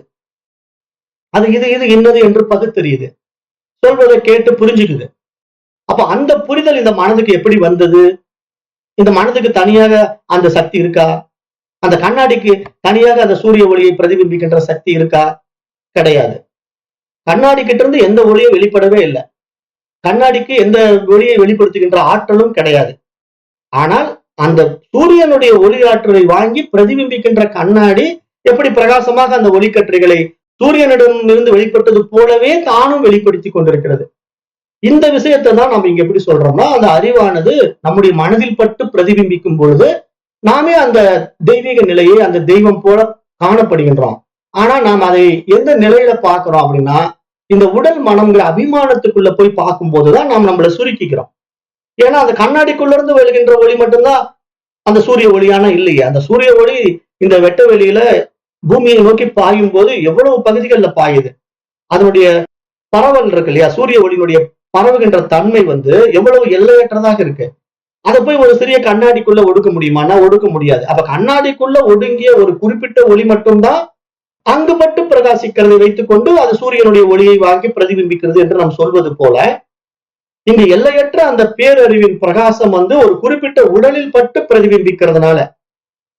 அது இது இது இன்னது என்று பகுத்தறியுது, சொல்வதை கேட்டு புரிஞ்சுக்குது. அப்ப அந்த புரிதல் இந்த மனதுக்கு எப்படி வந்தது, இந்த மனதுக்கு தனியாக அந்த சக்தி இருக்கா, அந்த கண்ணாடிக்கு தனியாக அந்த சூரிய ஒளியை பிரதிபிம்பிக்கின்ற சக்தி இருக்கா, கிடையாது. கண்ணாடி கிட்ட இருந்து எந்த ஒளியும் வெளிப்படவே இல்லை, கண்ணாடிக்கு எந்த ஒளியை வெளிப்படுத்துகின்ற ஆற்றலும் கிடையாது. ஆனால் அந்த சூரியனுடைய ஒளி ஆற்றலை வாங்கி பிரதிபிம்பிக்கின்ற கண்ணாடி எப்படி பிரகாசமாக அந்த ஒளிக்கற்றைகளை சூரியனிடம் இருந்து வெளிப்பட்டது போலவே தானும் வெளிப்படுத்தி கொண்டிருக்கிறது. இந்த விஷயத்தை தான் நம்ம இங்க எப்படி சொல்றோம்னா, அந்த அறிவானது நம்முடைய மனதில் பட்டு பிரதிபிம்பிக்கும் பொழுது நாமே அந்த தெய்வீக நிலையை அந்த தெய்வம் போல காணப்படுகின்றோம். ஆனா நாம் அதை எந்த நிலையில பாக்குறோம் அப்படின்னா, இந்த உடல் மனம்ங்கிற அபிமானத்துக்குள்ள போய் பார்க்கும் போதுதான் நாம் நம்மளை சுருக்கிக்கிறோம். ஏன்னா அந்த கண்ணாடிக்குள்ள இருந்து வருகின்ற ஒளி மட்டும்தான் அந்த சூரிய ஒளியான இல்லையே. அந்த சூரிய ஒளி இந்த வெட்ட வெளியில பூமியை நோக்கி பாயும் போது எவ்வளவு பகுதிகளில் பாயுது, அதனுடைய பரவல் இருக்கு இல்லையா, சூரிய ஒளியினுடைய பரவுகின்ற தன்மை எவ்வளவு எல்லையற்றதாக இருக்கு. அதை போய் ஒரு சிறிய கண்ணாடிக்குள்ள ஒடுக்க முடியுமானா ஒடுக்க முடியாது. அப்ப கண்ணாடிக்குள்ள ஒடுங்கிய ஒரு குறிப்பிட்ட ஒளி மட்டும்தான் அங்கு பட்டு பிரகாசிக்கிறதை வைத்துக் கொண்டு அது சூரியனுடைய ஒளியை வாங்கி பிரதிபிம்பிக்கிறது என்று நாம் சொல்வது போல, இங்கு எல்லையற்ற அந்த பேரறிவின் பிரகாசம் ஒரு குறிப்பிட்ட உடலில் பட்டு பிரதிபிம்பிக்கிறதுனால,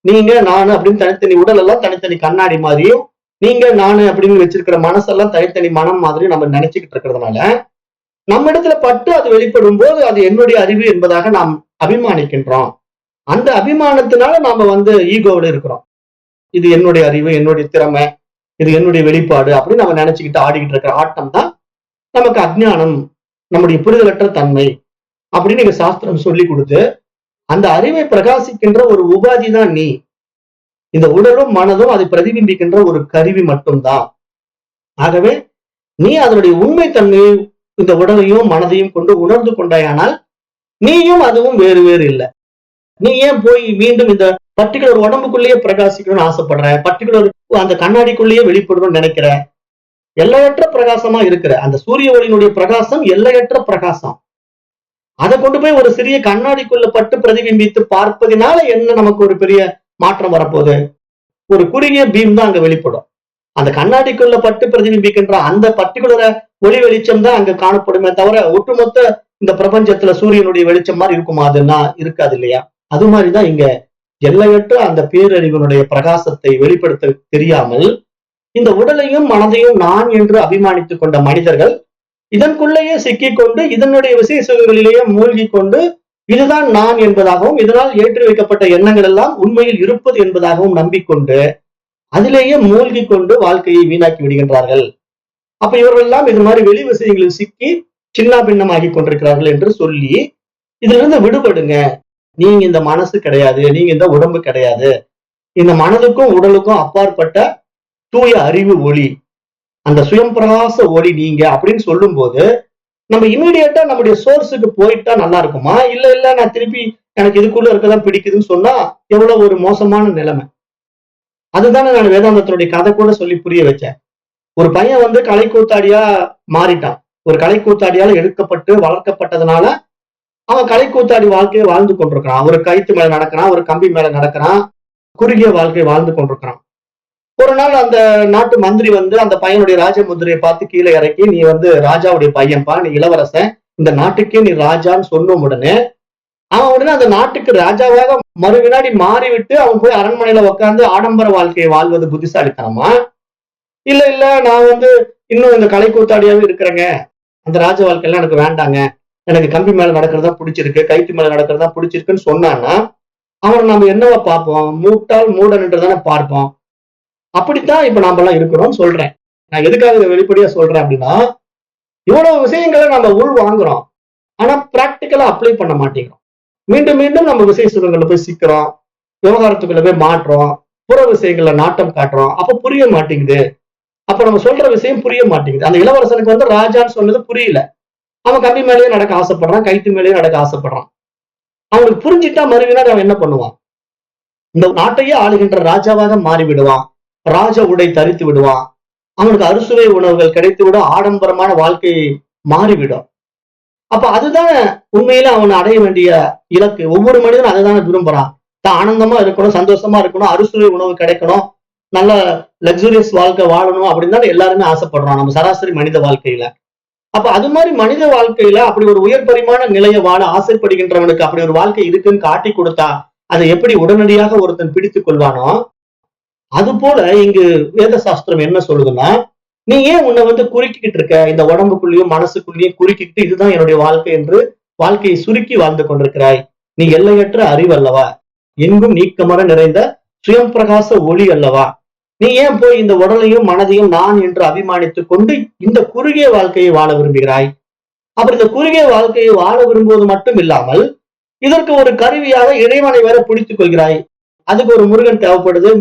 நீங்க நானு அப்படின்னு தனித்தனி உடல் எல்லாம் தனித்தனி கண்ணாடி மாதிரியும், நீங்க நானு அப்படின்னு வச்சிருக்கிற மனசெல்லாம் தனித்தனி மனம் மாதிரி நம்ம நினைச்சுக்கிட்டு இருக்கிறதுனால, நம்ம இடத்துல பட்டு அது வெளிப்படும் போது அது என்னுடைய அறிவு என்பதாக நாம் அபிமானிக்கின்றோம். அந்த அபிமானத்தினால நாம ஈகோவில் இருக்கிறோம். இது என்னுடைய அறிவு, என்னுடைய திறமை, இது என்னுடைய வெளிப்பாடு அப்படின்னு நம்ம நினைச்சுக்கிட்டு ஆடிக்கிட்டு இருக்கிற ஆட்டம் தான் நமக்கு அஜ்ஞானம், நம்முடைய புரிதலற்ற தன்மை அப்படின்னு நீங்க சாஸ்திரம் சொல்லி கொடுத்து, அந்த அறிவை பிரகாசிக்கின்ற ஒரு உபாதி தான் நீ. இந்த உடலும் மனதும் அதை பிரதிபிம்பிக்கின்ற ஒரு கருவி மட்டும்தான். ஆகவே நீ அதனுடைய உண்மை தன்மையை இந்த உடலையும் மனதையும் கொண்டு உணர்ந்து கொண்டாயானால் நீயும் அதுவும் வேறு வேறு இல்லை. நீ ஏன் போய் மீண்டும் இந்த பர்டிகுலர் உடம்புக்குள்ளேயே பிரகாசிக்கணும்னு ஆசைப்படுற, பர்டிகுலர் அந்த கண்ணாடிக்குள்ளேயே வெளிப்படணும்னு நினைக்கிற? எல்லையற்ற பிரகாசமா இருக்கிற அந்த சூரிய ஒளியினுடைய பிரகாசம் எல்லையற்ற பிரகாசம். அதை கொண்டு போய் ஒரு சிறிய கண்ணாடிக்குள்ள பட்டு பிரதிபிம்பித்து பார்ப்பதினால என்ன நமக்கு ஒரு பெரிய மாற்றம் வரப்போகுது? ஒரு குறுகிய பீம் தான் அங்க வெளிப்படும். அந்த கண்ணாடிக்குள்ள பட்டு பிரதிபிம்பிக்கின்ற அந்த பர்டிகுலர ஒளி வெளிச்சம் தான் அங்க காணப்படுமே தவிர ஒட்டுமொத்த இந்த பிரபஞ்சத்துல சூரியனுடைய வெளிச்சம் மாதிரி இருக்குமா? அதுன்னா இருக்காது இல்லையா? அது மாதிரிதான் இங்க எல்லையற்ற அந்த பேரறிவனுடைய பிரகாசத்தை வெளிப்படுத்த தெரியாமல் இந்த உடலையும் மனதையும் நான் என்று அபிமானித்துக் கொண்ட மனிதர்கள் இதற்குள்ளேயே சிக்கிக்கொண்டு இதனுடைய விசேஷங்களிலேயே மூழ்கி கொண்டு இதுதான் நான் என்பதாகவும் இதனால் ஏற்றி வைக்கப்பட்ட எண்ணங்கள் எல்லாம் உண்மையில் இருப்பது என்பதாகவும் நம்பிக்கொண்டு அதிலேயே மூழ்கி கொண்டு வாழ்க்கையை வீணாக்கி விடுகின்றார்கள். அப்ப இவர்கள் எல்லாம் இது மாதிரி வெளி விஷயங்களில் சிக்கி சின்ன பின்னமாகி கொண்டிருக்கிறார்கள் என்று சொல்லி இதுல இருந்து விடுபடுங்க. நீங்க இந்த மனசு கிடையாது, நீங்க இந்த உடம்பு கிடையாது, இந்த மனதுக்கும் உடலுக்கும் அப்பாற்பட்ட தூய அறிவு ஒளி, அந்த சுயம் பிரகாச ஒளி நீங்க அப்படின்னு சொல்லும் போது நம்ம இமீடியட்டா நம்முடைய சோர்ஸுக்கு போயிட்டா நல்லா இருக்குமா? இல்ல இல்ல நான் திருப்பி எனக்கு இதுக்குள்ள இருக்கதான் பிடிக்குதுன்னு சொன்னா எவ்வளவு ஒரு மோசமான நிலைமை. அதுதானே நான் வேதாந்தத்தினுடைய கதை கூட சொல்லி புரிய வச்சேன். ஒரு பையன் வந்து கலை கூத்தாடியா மாறிட்டான். ஒரு கலை கூத்தாடியால எடுக்கப்பட்டு வளர்க்கப்பட்டதுனால அவன் கலை கூத்தாடி வாழ்க்கையை வாழ்ந்து கொண்டிருக்கிறான். ஒரு கயித்து மேல நடக்கிறான், ஒரு கம்பி மேல நடக்கிறான், குறுகிய வாழ்க்கை வாழ்ந்து கொண்டிருக்கிறான். ஒரு நாள் அந்த நாட்டு மந்திரி வந்து அந்த பையனுடைய ராஜ முத்திரையை பார்த்து கீழே இறக்கி, நீ வந்து ராஜாவுடைய பையன்பா, நீ இளவரசன், இந்த நாட்டுக்கே நீ ராஜான்னு சொன்ன உடனே அவன் உடனே அந்த நாட்டுக்கு ராஜாவாக மறு வினாடி மாறிவிட்டு அவன் போய் அரண்மனையில உட்கார்ந்து ஆடம்பர வாழ்க்கையை வாழ்வது புத்திசாலித்தனமா? இல்ல இல்ல நான் வந்து இன்னும் இந்த கலை கூத்தாடியாவே இருக்கிறேங்க, அந்த ராஜ வாழ்க்கையெல்லாம் எனக்கு வேண்டாங்க, எனக்கு கம்பி மேல நடக்கிறதா பிடிச்சிருக்கு, கைத்து மேல நடக்கிறதா பிடிச்சிருக்குன்னு சொன்னான்னா அவனை நம்ம என்னவா பார்ப்போம்? மூட்டால் மூடன் என்றுதானே பார்ப்போம். அப்படித்தான் இப்ப நாம எல்லாம் இருக்கிறோம்னு சொல்றேன். நான் எதுக்காக இதை வெளிப்படையா சொல்றேன் அப்படின்னா, இவ்வளவு விஷயங்களை நம்ம உள் வாங்குறோம், ஆனா பிராக்டிக்கலா அப்ளை பண்ண மாட்டேங்கிறோம். மீண்டும் மீண்டும் நம்ம விஷய சுகங்கள்ல போய் சிக்கிறோம், விவகாரத்துக்குள்ள போய் மாற்றோம், புற விஷயங்கள்ல நாட்டம் காட்டுறோம். அப்ப புரிய மாட்டேங்குது. அப்ப நம்ம சொல்ற விஷயம் புரிய மாட்டேங்குது. அந்த இளவரசனுக்கு வந்து ராஜான்னு சொன்னது புரியல. அவன் கம்பி மேலேயே நடக்க ஆசைப்படுறான், கைத்து மேலேயே நடக்க ஆசைப்படுறான். அவனுக்கு புரிஞ்சிட்டா மறுவினாடி அவன் என்ன பண்ணுவான்? இந்த நாட்டையே ஆளுகின்ற ராஜாவாக மாறி விடுவான். ராஜ உடை தரித்து விடுவான். அவனுக்கு அறுசுவை உணவுகள் கிடைத்து விட ஆடம்பரமான வாழ்க்கை மாறிவிடும். அப்ப அதுதான் உண்மையில அவன் அடைய வேண்டிய இலக்கு. ஒவ்வொரு மனிதனும் அதுதானே விரும்புறான். தான் ஆனந்தமா இருக்கணும், சந்தோஷமா இருக்கணும், அறுசுவை உணவு கிடைக்கணும், நல்ல லக்ஸூரியஸ் வாழ்க்கை வாழணும் அப்படின்னு தான் எல்லாருமே ஆசைப்படுறோம் நம்ம சராசரி மனித வாழ்க்கையில. அப்ப அது மாதிரி மனித வாழ்க்கையில அப்படி ஒரு உயர் பரிமாண நிலையை வாழ ஆசைப்படுகின்றவனுக்கு அப்படி ஒரு வாழ்க்கை இருக்குன்னு காட்டி கொடுத்தா அதை எப்படி உடனடியாக ஒருத்தன் பிடித்துக் கொள்வானோ, அது போல இங்கு வேத சாஸ்திரம் என்ன சொல்லுதுன்னா, நீ ஏன் உன்னை வந்து குறுக்கிக்கிட்டு இருக்க? இந்த உடம்புக்குள்ளேயும் மனசுக்குள்ளேயும் குறுக்கிக்கிட்டு இதுதான் என்னுடைய வாழ்க்கை என்று வாழ்க்கையை சுருக்கி வாழ்ந்து கொண்டிருக்கிறாய். நீ எல்லையற்ற அறிவு அல்லவா? எங்கும் நீக்கமர நிறைந்த சுயம் பிரகாச ஒளி அல்லவா? நீ ஏன் போய் இந்த உடலையும் மனதையும் நான் என்று அபிமானித்துக் கொண்டு இந்த குறுகிய வாழ்க்கையை வாழ விரும்புகிறாய்? அப்புறம் இந்த குறுகிய வாழ்க்கையை வாழ விரும்புவது மட்டும் இல்லாமல் இதற்கு ஒரு கருவியாக இறைவனை வேற பிடித்துக் கொள்கிறாய். அதுக்கு ஒரு முருகன் தேவைப்படுது,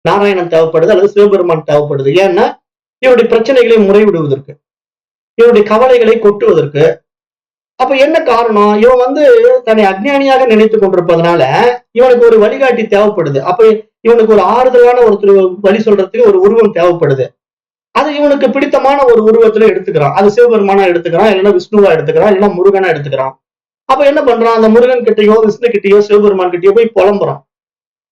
நாராயணன் தேவைப்படுது, அல்லது சிவபெருமான் தேவைப்படுது. ஏன்னா இவருடைய பிரச்சனைகளை முறைவிடுவதற்கு, இவருடைய கவலைகளை கொட்டுவதற்கு. அப்ப என்ன காரணம்? இவன் வந்து தன்னை அஜ்ஞானியாக நினைத்துக் கொண்டிருப்பதனால இவனுக்கு ஒரு வழிகாட்டி தேவைப்படுது. அப்ப இவனுக்கு ஒரு ஆறுதலான ஒருத்தர் வழி சொல்றதுக்கு ஒரு உருவம் தேவைப்படுது. அது இவனுக்கு பிடித்தமான ஒரு உருவத்துல எடுத்துக்கிறான். அது சிவபெருமானா எடுத்துக்கிறான், இல்லைன்னா விஷ்ணுவா எடுத்துக்கிறான், இல்லைன்னா முருகனா எடுத்துக்கிறான். அப்ப என்ன பண்றான்? அந்த முருகன் கிட்டயோ விஷ்ணு கிட்டயோ சிவபெருமான் கிட்டயோ போய் புலம்புறான்.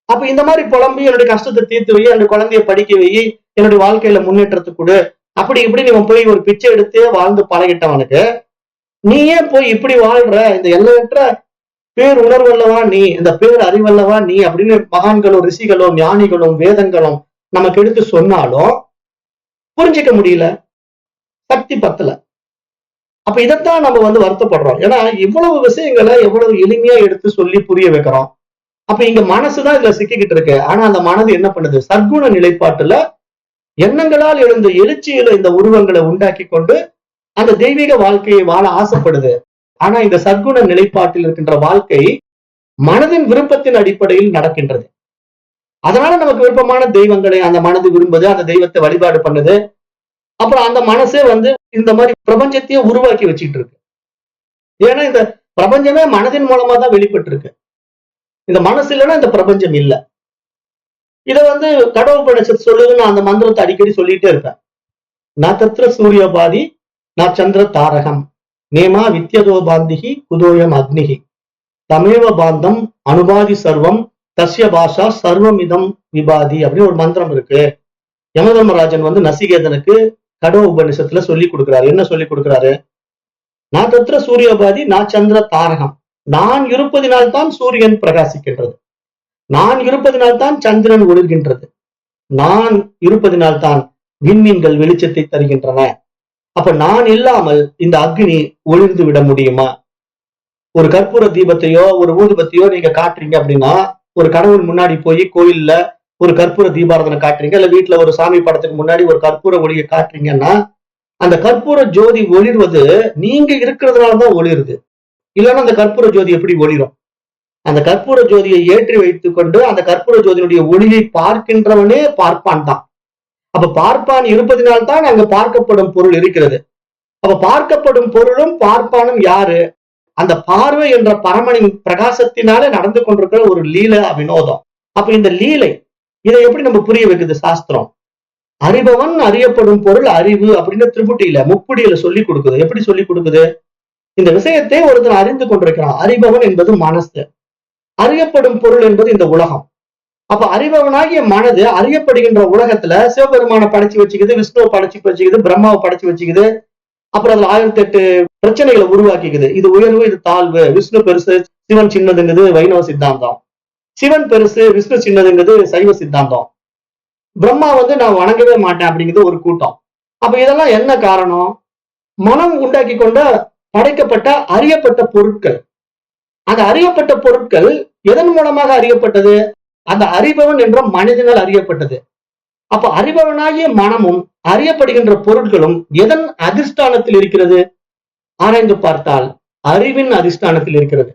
அப்ப இந்த மாதிரி புலம்பி என்னுடைய கஷ்டத்தை தீர்த்து வை, என்னுடைய குழந்தைய படிக்க வை, என்னுடைய வாழ்க்கையில முன்னேற்றத்துக்கு கொடு, அப்படி இப்படி இவன் போய் ஒரு பிச்சை எடுத்தே வாழ்ந்து பழகிட்டவனுக்கு நீ ஏன் போய் இப்படி வாழ்ற? இந்த எல்லையற்ற பேர் உணர்வல்லவா நீ, இந்த பேர் அறிவல்லவா நீ அப்படின்னு மகான்களும் ரிஷிகளும் ஞானிகளும் வேதங்களும் நமக்கு எடுத்து சொன்னாலும் புரிஞ்சிக்க முடியல, சக்தி பத்தல. அப்ப இதைத்தான் நம்ம வந்து வருத்தப்படுறோம். ஏன்னா இவ்வளவு விஷயங்களை எவ்வளவு எளிமையா எடுத்து சொல்லி புரிய வைக்கிறோம். அப்ப இங்க மனசுதான் இதுல சிக்கிக்கிட்டு இருக்கு. ஆனா அந்த மனது என்ன பண்ணுது? சர்க்குண நிலைப்பாட்டுல எண்ணங்களால் எழுந்த எழுச்சியில இந்த உருவங்களை உண்டாக்கி கொண்டு அந்த தெய்வீக வாழ்க்கையை வாழ ஆசைப்படுது. ஆனா இந்த சர்க்குண நிலைப்பாட்டில் இருக்கின்ற வாழ்க்கை மனதின் விருப்பத்தின் அடிப்படையில் நடக்கின்றது. அதனால நமக்கு விருப்பமான தெய்வங்களை அந்த மனது விரும்புது, அந்த தெய்வத்தை வழிபாடு பண்ணுது. அப்புறம் அந்த மனசே வந்து இந்த மாதிரி பிரபஞ்சத்தையே உருவாக்கி வச்சுட்டு இருக்கு. ஏன்னா இந்த பிரபஞ்சமே மனதின் மூலமா தான் வெளிப்பட்டு இருக்கு. இந்த மனசு இல்லைன்னா இந்த பிரபஞ்சம் இல்லை. இத வந்து கடவுபனிஷத்து சொல்லுதுன்னு அந்த மந்திரத்தை அடிக்கடி சொல்லிட்டே இருப்பேன். நான் தத்ர சூரியபாதி நான் சந்திர தாரகம் நேமா வித்யதோ பாந்திகி குதோயம் அக்னிகி தமேவ பாந்தம் அனுபாதி சர்வம் தஸ்ய பாஷா சர்வமிதம் விபாதி அப்படின்னு ஒரு மந்திரம் இருக்கு. யமதர்மராஜன் வந்து நசிகேதனுக்கு கடோ உபநிஷத்துல சொல்லி கொடுக்கிறாரு. என்ன சொல்லி கொடுக்கிறாரு? நான் தத்ர சூரியபாதி நான் சந்திர தாரகம், நான் இருப்பதினால்தான் சூரியன் பிரகாசிக்கின்றது, நான் இருப்பதினால்தான் சந்திரன் ஒளிர்கின்றது, நான் இருப்பதினால்தான் விண்மீன்கள் வெளிச்சத்தை தருகின்றன. அப்ப நான் இல்லாமல் இந்த அக்னி ஒளிர்ந்து விட முடியுமா? ஒரு கற்பூர தீபத்தையோ ஒரு ஊதுபத்தையோ நீங்க காட்டுறீங்க அப்படின்னா, ஒரு கடவுள் முன்னாடி போய் கோயில்ல ஒரு கற்பூர தீபாரதனை காட்டுறீங்க, இல்ல வீட்டுல ஒரு சாமி படத்துக்கு முன்னாடி ஒரு கற்பூர ஒளியை காட்டுறீங்கன்னா அந்த கற்பூர ஜோதி ஒளிர்வது நீங்க இருக்கிறதுனாலதான் ஒளிருது. இல்லைன்னா அந்த கற்பூர ஜோதி எப்படி ஒளிரும்? அந்த கற்பூர ஜோதியை ஏற்றி வைத்துக் கொண்டு அந்த கற்பூர ஜோதியினுடைய ஒளியை பார்க்கின்றவனே பார்ப்பான் தான். அப்ப பார்ப்பான் இருப்பதினால்தான் அங்க பார்க்கப்படும் பொருள் இருக்கிறது. அப்ப பார்க்கப்படும் பொருளும் பார்ப்பானும் யாரு? அந்த பார்வை என்ற பரமனின் பிரகாசத்தினாலே நடந்து கொண்டிருக்கிற ஒரு லீலா வினோதம். அப்ப இந்த லீலை இதை எப்படி நம்ம புரிய வைக்குது சாஸ்திரம்? அறிபவன் அறியப்படும் பொருள் அறிவு அப்படின்னு திருப்புட்டியில முப்புடியில சொல்லி கொடுக்குது. எப்படி சொல்லி கொடுக்குது? இந்த விஷயத்தை ஒருத்தன் அறிந்து கொண்டிருக்கிறான். அறிபவன் என்பது மனசு, அறியப்படும் பொருள் என்பது இந்த உலகம். அப்ப அறிபவனாகிய மனது அறியப்படுகின்ற உலகத்துல சிவபெருமானை படைச்சு வச்சுக்குது, விஷ்ணுவை படைச்சு வச்சுக்குது, பிரம்மாவை படைச்சு வச்சுக்குது. அப்புறம் அதுல 1008 பிரச்சனைகளை உருவாக்கிக்குது. இது உயர்வு, இது தாழ்வு, விஷ்ணு பெருசு, சிவன் சின்னதுங்கிறது வைணவ சித்தாந்தம், சிவன் பெருசு, விஷ்ணு சின்னதுங்கிறது சைவ சித்தாந்தம், பிரம்மா நான் வணங்கவே மாட்டேன் அப்படிங்கிறது ஒரு கூட்டம். அப்ப இதெல்லாம் என்ன காரணம்? மனம் உண்டாக்கி கொண்ட படைக்கப்பட்ட அறியப்பட்ட பொருட்கள். அந்த அறியப்பட்ட பொருட்கள் எதன் மூலமாக அறியப்பட்டது? அந்த அறிபவன் என்ற மனிதனால் அறியப்பட்டது. அப்ப அறிபவனாகிய மனமும் அறியப்படுகின்ற பொருட்களும் எதன் அதிஷ்டானத்தில் இருக்கிறது? ஆராய்ந்து பார்த்தால் அறிவின் அதிஷ்டானத்தில் இருக்கிறது.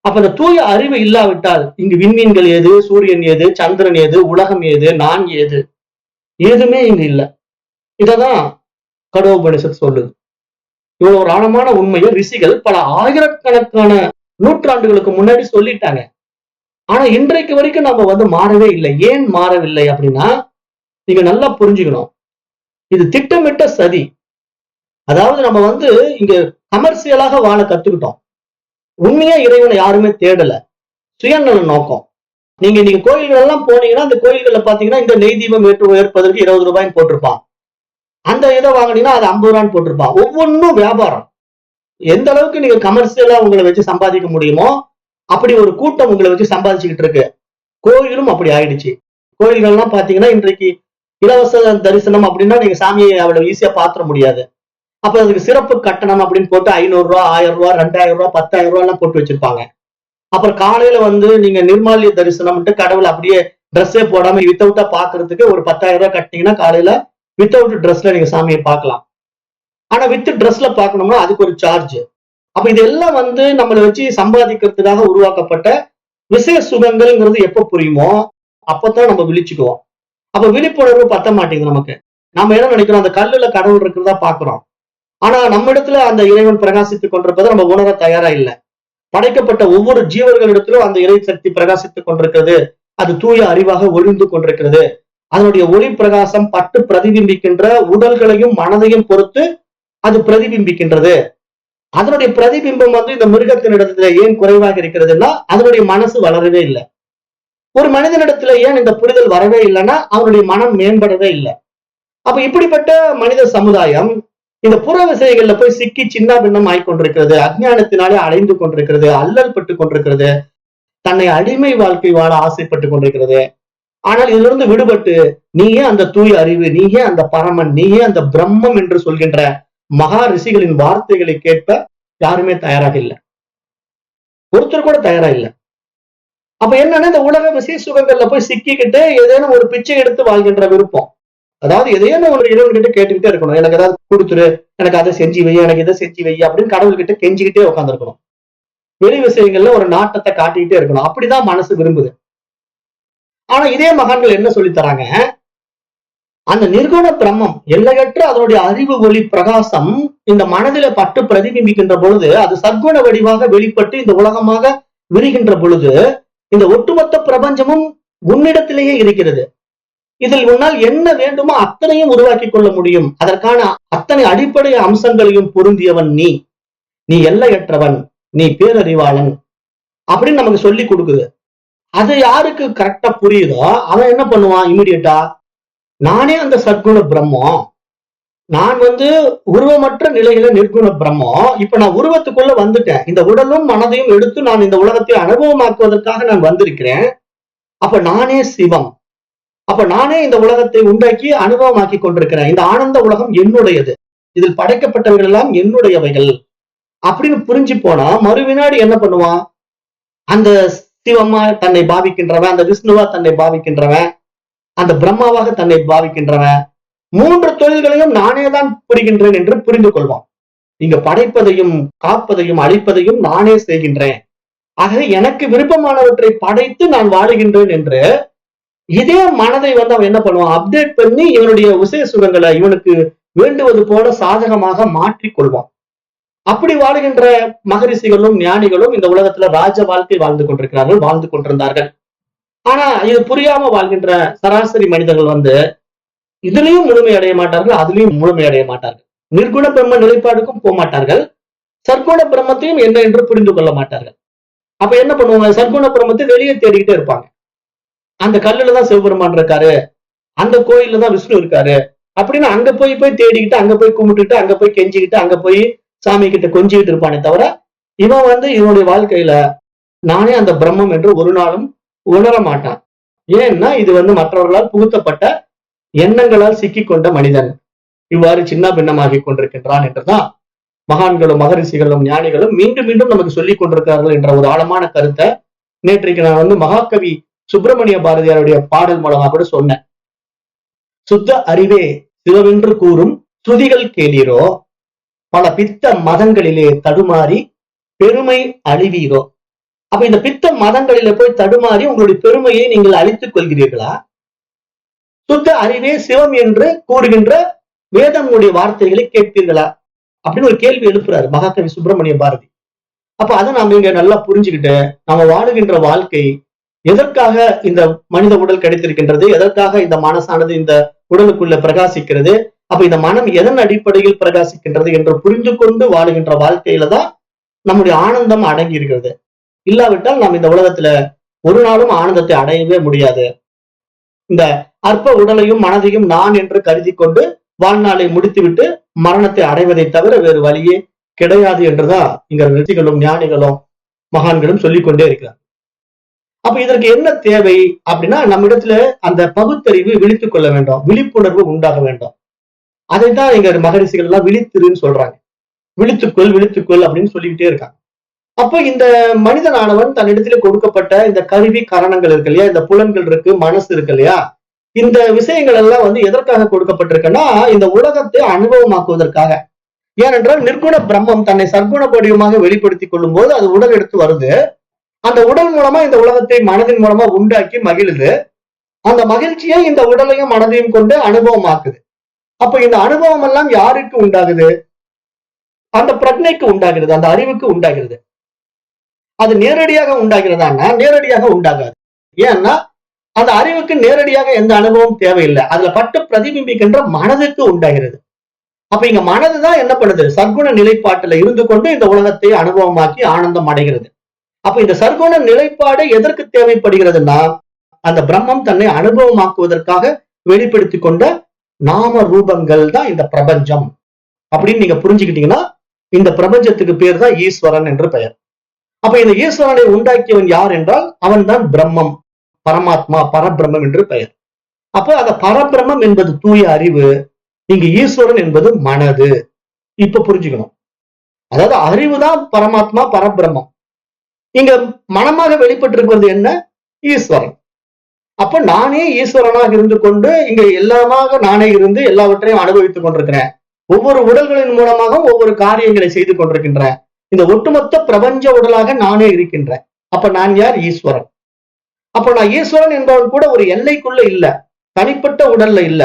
அப்ப அந்த தூய அறிவு இல்லாவிட்டால் இங்கு விண்மீன்கள் ஏது, சூரியன் ஏது, சந்திரன் ஏது, உலகம் ஏது, நான் ஏது, ஏதுமே இங்கு இல்லை. இததான் கடோபனிஷத் சொல்லுது. இவ்வளவு ஒரு ஆழமான உண்மையை ரிஷிகள் பல ஆயிரக்கணக்கான நூற்றாண்டுகளுக்கு முன்னாடி சொல்லிட்டாங்க. ஆனா இன்றைக்கு வரைக்கும் நம்ம மாறவே இல்லை. ஏன் மாறவில்லை அப்படின்னா, நீங்க நல்லா புரிஞ்சுக்கணும், இது திட்டமிட்ட சதி. அதாவது நம்ம இங்க கமர்சியலாக வாழ கத்துக்கிட்டோம். உண்மையா இறைவனை யாருமே தேடல, சுயநல நோக்கம். நீங்க கோயில்கள் எல்லாம் போனீங்கன்னா அந்த கோயில்கள்ல பாத்தீங்கன்னா இந்த நெய் தீபம் ஏற்பதற்கு 20 ரூபாய்ன்னு போட்டிருப்பான். அந்த இதை வாங்கினீங்கன்னா அது 50 ரூபான்னு போட்டிருப்பான். ஒவ்வொன்றும் வியாபாரம். எந்த அளவுக்கு நீங்க கமர்சியலா உங்களை வச்சு சம்பாதிக்க முடியுமோ அப்படி ஒரு கூட்டம் உங்களை வச்சு சம்பாதிச்சுக்கிட்டு இருக்கு. கோயிலும் அப்படி ஆயிடுச்சு. கோயில்கள்லாம் பாத்தீங்கன்னா இன்றைக்கு இலவச தரிசனம் அப்படின்னா நீங்க சாமியை அவ்வளவு ஈஸியா பாத்திர முடியாது. அப்ப அதுக்கு சிறப்பு கட்டணம் அப்படின்னு போட்டு 500 ரூபாய், 1000 ரூபாய், 2000 ரூபாய், 10,000 ரூபாய் எல்லாம் போட்டு வச்சிருப்பாங்க. அப்புறம் காலையில நீங்க நிர்மால்ய தரிசனம் கடவுள் அப்படியே ட்ரெஸ்ஸே போடாம வித்தவுட்டா பாக்குறதுக்கு ஒரு 10,000 ரூபாய் கட்டினீங்கன்னா காலையில வித்தவுட் ட்ரெஸ்ல நீங்க சாமியை பார்க்கலாம். ஆனா வித் ட்ரெஸ்ல பாக்கணும்னா அதுக்கு ஒரு சார்ஜ். அப்ப இதெல்லாம் நம்மளை வச்சு சம்பாதிக்கிறதுக்காக உருவாக்கப்பட்ட விஷய சுகங்கள்ங்கிறது எப்ப புரியுமோ அப்பதான் நம்ம விழிச்சுக்குவோம். அப்ப விழிப்புணர்வு பத்த மாட்டேங்குது நமக்கு. நம்ம என்ன நினைக்கிறோம்? அந்த கல்லுல கடவுள் இருக்கிறதா பாக்குறோம். ஆனா நம்ம இடத்துல அந்த இறைவன் பிரகாசித்துக் கொண்டிருப்பதை நம்ம உணர தயாரா இல்லை. படைக்கப்பட்ட ஒவ்வொரு ஜீவர்களிடத்திலும் அந்த இறை சக்தி பிரகாசித்துக் கொண்டிருக்கிறது. அது தூய அறிவாக ஒளிந்து கொண்டிருக்கிறது. அதனுடைய ஒளி பிரகாசம் பட்டு பிரதிபிம்பிக்கின்ற உடல்களையும் மனதையும் பொறுத்து அது பிரதிபிம்பிக்கின்றது. அதனுடைய பிரதிபிம்பம் இந்த மிருகத்தினிடத்துல ஏன் குறைவாக இருக்கிறதுன்னா அதனுடைய மனசு வளரவே இல்லை. ஒரு மனிதனிடத்துல ஏன் இந்த புரிதல் வரவே இல்லைன்னா அவனுடைய மனம் மேம்படவே இல்லை. அப்ப இப்படிப்பட்ட மனித சமுதாயம் இந்த புற விஷயங்கள்ல போய் சிக்கி சின்ன பின்னம் ஆய்கொண்டிருக்கிறது. அஜ்ஞானத்தினாலே அலைந்து கொண்டிருக்கிறது, அல்லல் பட்டு கொண்டிருக்கிறது, தன்னை அடிமை வாழ்க்கை வாழ ஆசைப்பட்டு கொண்டிருக்கிறது. ஆனால் இதிலிருந்து விடுபட்டு நீயே அந்த தூய அறிவு, நீயே அந்த பரமன், நீயே அந்த பிரம்மம் என்று சொல்கின்ற மகா ரிஷிகளின் வார்த்தைகளை கேட்ப யாருமே தயாராக இல்லை. ஒருத்தர் கூட தயாரா இல்லை. அப்ப என்னன்னா இந்த உலக விசேஷ சுகங்கள்ல போய் சிக்கிக்கிட்டு ஏதேனும் ஒரு பிச்சை எடுத்து வாழ்கின்ற விருப்பம். அதாவது எதையும் ஒரு இறைவன்கிட்ட கேட்டுக்கிட்டே இருக்கணும். எனக்கு ஏதாவது கொடுத்துரு, எனக்கு அதை செஞ்சு வை, எனக்கு இதை செஞ்சு வை அப்படின்னு கடவுள்கிட்ட கெஞ்சிக்கிட்டே உட்காந்துருக்கணும். வெளி விஷயங்கள்ல ஒரு நாட்டத்தை காட்டிக்கிட்டே இருக்கணும். அப்படிதான் மனசு விரும்புது. ஆனா இதே மகான்கள் என்ன சொல்லி தராங்க? அந்த நிர்குண பிரம்மம், எல்லையற்ற அதனுடைய அறிவு ஒளி பிரகாசம் இந்த மனதில பட்டு பிரதிபிம்பிக்கின்ற பொழுது அது சத்குண வடிவாக வெளிப்பட்டு இந்த உலகமாக விரிகின்ற பொழுது இந்த ஒட்டுமொத்த பிரபஞ்சமும் உன்னிடத்திலேயே இருக்கிறது. இதில் உன்னால் என்ன வேண்டுமோ அத்தனையும் உருவாக்கி கொள்ள முடியும். அதற்கான அத்தனை அடிப்படை அம்சங்களையும் பொருந்தியவன் நீ. நீ எல்லையற்றவன், நீ பேரறிவாளன் அப்படின்னு நமக்கு சொல்லி கொடுக்குது. அது யாருக்கு கரெக்டா புரியுதோ அவன் என்ன பண்ணுவான்? இமிடியட்டா நானே அந்த சத்குண பிரம்மம், நான் உருவமற்ற நிலையில நிர்குண பிரம்மம், இப்ப நான் உருவத்துக்குள்ள வந்துட்டேன், இந்த உடலும் மனதையும் எடுத்து நான் இந்த உலகத்தை அனுபவமாக்குவதற்காக நான் வந்திருக்கிறேன். அப்ப நானே சிவம், அப்ப நானே இந்த உலகத்தை உண்டாக்கி அனுபவமாக்கி கொண்டிருக்கிறேன். இந்த ஆனந்த உலகம் என்னுடையது, இதில் படைக்கப்பட்டவர்கள் எல்லாம் என்னுடையவைகள் அப்படின்னு புரிஞ்சு போனா மறுவினாடி என்ன பண்ணுவான்? அந்த சிவமா தன்னை பாவிக்கின்றவன், அந்த விஷ்ணுவா தன்னை பாவிக்கின்றவன், அந்த பிரம்மாவாக தன்னை பாவிக்கின்றவன் 3 தொழில்களையும் நானே தான் புரிகின்றேன் என்று புரிந்து கொள்வான். இங்க படைப்பதையும் காப்பதையும் அழிப்பதையும் நானே செய்கின்றேன். ஆகவே எனக்கு விருப்பமானவற்றை படைத்து நான் வாழுகின்றேன் என்று இதே மனதை அவன் என்ன பண்ணுவான், அப்டேட் பண்ணி இவனுடைய விசேஷங்களை இவனுக்கு வேண்டுவது போல சாதகமாக மாற்றிக் கொள்வான். அப்படி வாழுகின்ற மகரிஷிகளும் ஞானிகளும் இந்த உலகத்துல ராஜ வாழ்க்கை வாழ்ந்து கொண்டிருக்கிறார்கள், வாழ்ந்து கொண்டிருந்தார்கள். ஆனா இது புரியாம வாழ்கின்ற சராசரி மனிதர்கள் இதுலயும் முழுமை அடைய மாட்டார்கள், அதுலயும் முழுமை அடைய மாட்டார்கள். நிர்குண பிரம்ம நிலைப்பாடுக்கும் போக மாட்டார்கள், சர்க்குண பிரம்மத்தையும் என்ன என்று புரிந்து கொள்ள மாட்டார்கள். அப்ப என்ன பண்ணுவாங்க, சர்க்குண பிரம்மத்தை வெளியே தேடிக்கிட்டே இருப்பாங்க. அந்த கல்லுலதான் சிவபெருமான் இருக்காரு, அந்த கோயில்ல தான் விஷ்ணு இருக்காரு அப்படின்னு அங்க போய் தேடிக்கிட்டு, அங்க போய் கும்பிட்டுட்டு, அங்க போய் கெஞ்சிக்கிட்டு, அங்க போய் சாமி கிட்ட கொஞ்சிக்கிட்டு இருப்பானே தவிர இவன் இவனுடைய வாழ்க்கையில நானே அந்த பிரம்மம் என்று ஒரு நாளும் உணர மாட்டான். ஏன்னா இது மற்றவர்களால் புகுத்தப்பட்ட எண்ணங்களால் சிக்கிக்கொண்ட மனிதன் இவ்வாறு சின்ன பின்னமாகி கொண்டிருக்கின்றான் என்றுதான் மகான்களும் மகரிஷிகளும் ஞானிகளும் மீண்டும் மீண்டும் நமக்கு சொல்லிக் கொண்டிருக்கிறார்கள் என்ற ஒரு ஆழமான கருத்தை நேற்றைக்கு நான் மகாகவி சுப்பிரமணிய பாரதியாருடைய பாடல் மூலமா கூட சொன்னேன். சுத்த அறிவே சிவவென்று கூறும் ஸ்ருதிகள் கேளீரோ, பல பித்த மதங்களிலே தடுமாறி பெருமை அழிவீரோ. அப்ப இந்த பித்த மதங்களில போய் தடுமாறி உங்களுடைய பெருமையை நீங்கள் அழித்துக் கொள்கிறீர்களா? சுத்த அறிவே சிவம் என்று கூறுகின்ற வேதங்களுடைய வார்த்தைகளை கேட்பீர்களா அப்படின்னு ஒரு கேள்வி எழுப்புறாரு மகாகவி சுப்பிரமணிய பாரதி. அப்ப அதை நாம இங்க நல்லா புரிஞ்சுக்கிட்டு நாம வாழுகின்ற வாழ்க்கை எதற்காக இந்த மனித உடல் கிடைத்திருக்கின்றது, எதற்காக இந்த மனசானது இந்த உடலுக்குள்ள பிரகாசிக்கிறது, அப்ப இந்த மனம் எதன் அடிப்படையில் பிரகாசிக்கின்றது என்று புரிந்து கொண்டு வாழுகின்ற வாழ்க்கையில தான் நம்முடைய ஆனந்தம் அடங்கி இருக்கிறது. இல்லாவிட்டால் நாம் இந்த உலகத்துல ஒரு நாளும் ஆனந்தத்தை அடையவே முடியாது. இந்த அற்ப உடலையும் மனதையும் நான் என்று கருதி கொண்டு வாழ்நாளை முடித்துவிட்டு மரணத்தை அடைவதை தவிர வேறு வழியே கிடையாது என்றுதான் இங்க ரிஷிகளும் ஞானிகளும் மகான்களும் சொல்லிக்கொண்டே இருக்கிறார். அப்ப இதற்கு என்ன தேவை அப்படின்னா, நம்ம இடத்துல அந்த பகுத்தறிவு விழித்துக் கொள்ள வேண்டும், விழிப்புணர்வு உண்டாக வேண்டும். அதைத்தான் இங்க மகரிஷிகள் எல்லாம் விழித்திருன்னு சொல்றாங்க. விழித்துக்கொள் அப்படின்னு சொல்லிக்கிட்டே இருக்காங்க. அப்போ இந்த மனிதனானவன் தன்னிடத்திலே கொடுக்கப்பட்ட இந்த கருவி கரணங்கள் இருக்கு இல்லையா, இந்த புலன்கள் இருக்கு, மனசு இருக்கு இல்லையா, இந்த விஷயங்கள் எல்லாம் எதற்காக கொடுக்கப்பட்டிருக்குன்னா இந்த உலகத்தை அனுபவமாக்குவதற்காக. ஏனென்றால் நிர்குண பிரம்மம் தன்னை சர்க்குண படிவமாக வெளிப்படுத்திக் கொள்ளும் போது அது உடல் எடுத்து வருது. அந்த உடல் மூலமா இந்த உலகத்தை மனதின் மூலமா உண்டாக்கி மகிழுது. அந்த மகிழ்ச்சியை இந்த உடலையும் மனதையும் கொண்டு அனுபவமாக்குது. அப்ப இந்த அனுபவம் எல்லாம் யாருக்கு உண்டாகுது? அந்த பிரக்ஞைக்கு உண்டாகிறது, அந்த அறிவுக்கு உண்டாகிறது. அது நேரடியாக உண்டாகிறதான்னா நேரடியாக உண்டாகாது. ஏன்னா அந்த அறிவுக்கு நேரடியாக எந்த அனுபவம் தேவையில்லை, அதுல பட்டு பிரதிபிம்பிக்கின்ற மனதுக்கு உண்டாகிறது. அப்ப இங்க மனதுதான் என்ன பண்ணுது, சர்க்குண நிலைப்பாட்டுல இருந்து கொண்டு இந்த உலகத்தை அனுபவமாக்கி ஆனந்தம் அடைகிறது. அப்ப இந்த சர்க்குண நிலைப்பாடு எதற்கு தேவைப்படுகிறதுனா, அந்த பிரம்மம் தன்னை அனுபவமாக்குவதற்காக வெளிப்படுத்தி கொண்ட நாம ரூபங்கள் தான் இந்த பிரபஞ்சம் அப்படின்னு நீங்க புரிஞ்சுக்கிட்டீங்கன்னா இந்த பிரபஞ்சத்துக்கு பேர் தான் ஈஸ்வரன் என்று பெயர். அப்ப இந்த ஈஸ்வரனை உண்டாக்கியவன் யார் என்றால் அவன் தான் பிரம்மம், பரமாத்மா, பரபிரம்மம் என்று பெயர். அப்ப அந்த பரபிரம்மம் என்பது தூய அறிவு, இங்கு ஈஸ்வரன் என்பது மனது. இப்ப புரிஞ்சுக்கணும். அதாவது அறிவுதான் பரமாத்மா, பரபிரம்மம். இங்க மனமாக வெளிப்பட்டிருக்கிறது என்ன? ஈஸ்வரன். அப்ப நானே ஈஸ்வரனாக இருந்து கொண்டு இங்க எல்லாமாக நானே இருந்து எல்லாவற்றையும் அனுபவித்துக் கொண்டிருக்கிறேன். ஒவ்வொரு உடல்களின் மூலமாக ஒவ்வொரு காரியங்களை செய்து கொண்டிருக்கின்றேன். இந்த ஒட்டுமொத்த பிரபஞ்ச உடலாக நானே இருக்கின்றேன். அப்ப நான் யார்? ஈஸ்வரன். அப்ப நான் ஈஸ்வரன் என்பவன் கூட ஒரு எல்லைக்குள்ள இல்ல, தனிப்பட்ட உடல்ல இல்ல.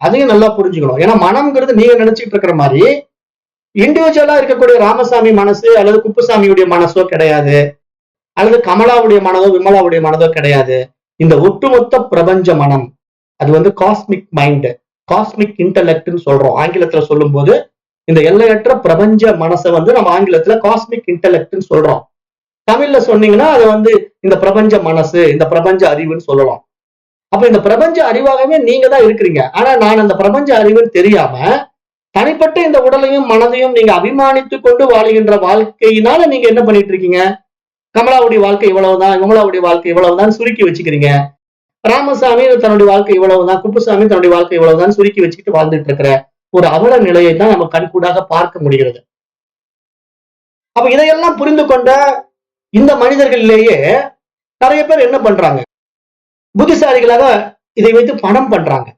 அதையும் நல்லா புரிஞ்சுக்கணும். ஏன்னா மனம்ங்கிறது நீங்க நினைச்சிட்டு இருக்கிற மாதிரி இண்டிவிஜுவலா இருக்கக்கூடிய ராமசாமி மனசு அல்லது குப்புசாமியுடைய மனசோ கிடையாது, அல்லது கமலாவுடைய மனதோ விமலாவுடைய மனதோ கிடையாது. இந்த ஒட்டுமொத்த பிரபஞ்ச மனம் அது காஸ்மிக் மைண்ட், காஸ்மிக் இன்டெலெக்ட்னு சொல்றோம் ஆங்கிலத்துல சொல்லும் போது. இந்த எல்லையற்ற பிரபஞ்ச மனசை நம்ம ஆங்கிலத்துல காஸ்மிக் இன்டெலெக்ட்னு சொல்றோம். தமிழ்ல சொன்னீங்கன்னா அது இந்த பிரபஞ்ச மனசு, இந்த பிரபஞ்ச அறிவுன்னு சொல்லலாம். அப்ப இந்த பிரபஞ்ச அறிவாகவே நீங்க தான் இருக்கிறீங்க. ஆனா நான் அந்த பிரபஞ்ச அறிவுன்னு தெரியாம தனிப்பட்ட இந்த உடலையும் மனதையும் நீங்க அபிமானித்து கொண்டு வாழுகின்ற வாழ்க்கையினால நீங்க என்ன பண்ணிட்டு இருக்கீங்க? கமலாவுடைய வாழ்க்கை இவ்வளவுதான், விமலாவுடைய வாழ்க்கை இவ்வளவுதான் சுருக்கி வச்சுக்கிறீங்க. ராமசாமி தன்னுடைய வாழ்க்கை இவ்வளவுதான், குப்புசாமி தன்னுடைய வாழ்க்கை இவ்வளவுதான் சுருக்கி வச்சுக்கிட்டு வாழ்ந்துட்டு இருக்கிற ஒரு அவல நிலையை தான் நம்ம கண்கூடாக பார்க்க முடிகிறது. அப்ப இதையெல்லாம் புரிந்து கொண்ட இந்த மனிதர்களிலேயே நிறைய பேர் என்ன பண்றாங்க, புத்திசாலிகளாக இதை வைத்து பணம் பண்றாங்க.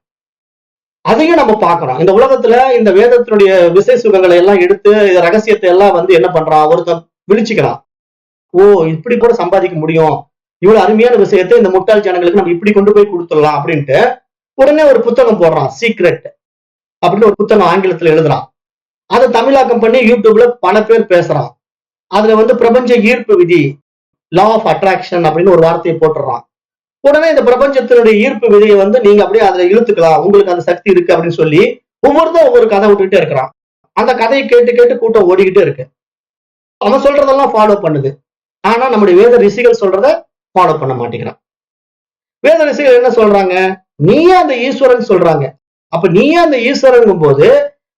அதையும் நம்ம பார்க்கிறோம். இந்த உலகத்துல இந்த வேதத்தினுடைய விசை சுகங்களை எல்லாம் எடுத்து ரகசியத்தை எல்லாம் வந்து என்ன பண்றான், ஒருத்தன் விழிச்சுக்கிறான். ஓ, இப்படி கூட சம்பாதிக்க முடியும், இவ்வளவு அருமையான விஷயத்தை இந்த முட்டாள் ஜனங்களுக்கு நம்ம இப்படி கொண்டு போய் கொடுத்துடலாம் அப்படின்ட்டு உடனே ஒரு புத்தகம் போடுறான், சீக்ரெட் அப்படின்னு ஒரு புத்தகம் ஆங்கிலத்துல எழுதுறான். அதை தமிழாக்கம் பண்ணி யூடியூப்ல பல பேர் பேசுறான். அதுல வந்து பிரபஞ்ச ஈர்ப்பு விதி, லா ஆஃப் அட்ராக்ஷன் அப்படின்னு ஒரு வார்த்தையை போட்டுறான். உடனே இந்த பிரபஞ்சத்தினுடைய ஈர்ப்பு விதியை வந்து நீங்க அப்படியே அதுல இழுத்துக்கலாம், உங்களுக்கு அந்த சக்தி இருக்கு அப்படின்னு சொல்லி ஒவ்வொருத்தரும் ஒவ்வொரு கதை விட்டுக்கிட்டே இருக்கிறான். அந்த கதையை கேட்டு கேட்டு கூட்டம் ஓடிக்கிட்டே இருக்கு. அவன் சொல்றதெல்லாம் ஃபாலோ பண்ணுது. ஆனா நம்முடைய வேத ரிஷிகள் சொல்றத ஃபாலோ பண்ண மாட்டேங்கிறான். வேத ரிஷிகள் என்ன சொல்றாங்க, நீயே அந்த ஈஸ்வரன் சொல்றாங்க. அப்ப நீயே அந்த ஈஸ்வரன் போது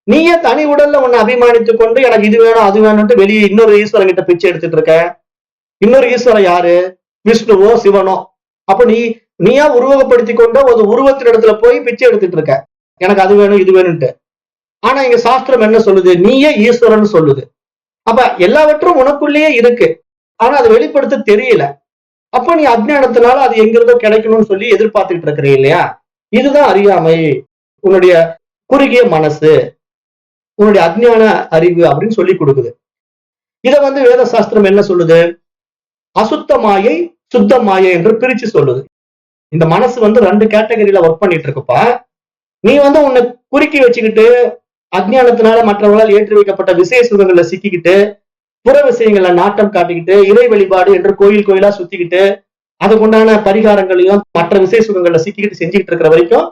நீயே தனி உடல்ல உன்னை அபிமானித்துக் கொண்டு எனக்கு இது வேணும் அது வேணும்ட்டு வெளியே இன்னொரு ஈஸ்வரன் கிட்ட பிச்சை எடுத்துட்டு இருக்க. இன்னொரு ஈஸ்வரன் யாரு, விஷ்ணுவோ சிவனோ. அப்ப நீயா உருவகப்படுத்தி கொண்ட ஒரு உருவத்தின் இடத்துல போய் பிச்சை எடுத்துட்டு இருக்க, எனக்கு அது வேணும் இது வேணும்ட்டு. ஆனா இங்க சாஸ்திரம் என்ன சொல்லுது, நீயே ஈஸ்வரன் சொல்லுது. அப்ப எல்லாவற்றும் உனக்குள்ளேயே இருக்கு, ஆனா அதை வெளிப்படுத்த தெரியல. அப்ப நீ அஜ்ஞானத்தினால அது எங்கிருந்தோ கிடைக்கணும்னு சொல்லி எதிர்பார்த்துட்டு இருக்கிற இல்லையா. இதுதான் அறியாமை, உன்னுடைய குறுகிய மனசு, உன்னுடைய அஜ்ஞான அறிவு அப்படின்னு சொல்லி கொடுக்குது. இதை வந்து வேத சாஸ்திரம் என்ன சொல்லுது, அசுத்த மாயை சுத்த மாயை என்று பிரிச்சு சொல்லுது. இந்த மனசு வந்து 2 கேட்டகரியில ஒர்க் பண்ணிட்டு இருக்குப்பா. நீ வந்து உன்னை குறுக்கி வச்சுக்கிட்டு அஜ்ஞானத்தினால மற்றவர்களால் ஏற்றி வைக்கப்பட்ட விசேஷ சுகங்கள்ல சிக்கிக்கிட்டு புற விஷயங்கள்ல நாட்டம் காட்டிக்கிட்டு இறை வழிபாடு என்று கோயில் கோயிலா சுத்திக்கிட்டு அதுக்குண்டான பரிகாரங்களையும் மற்ற விசேஷ சுகங்கள்ல சிக்கிக்கிட்டு செஞ்சுக்கிட்டு இருக்கிற வரைக்கும்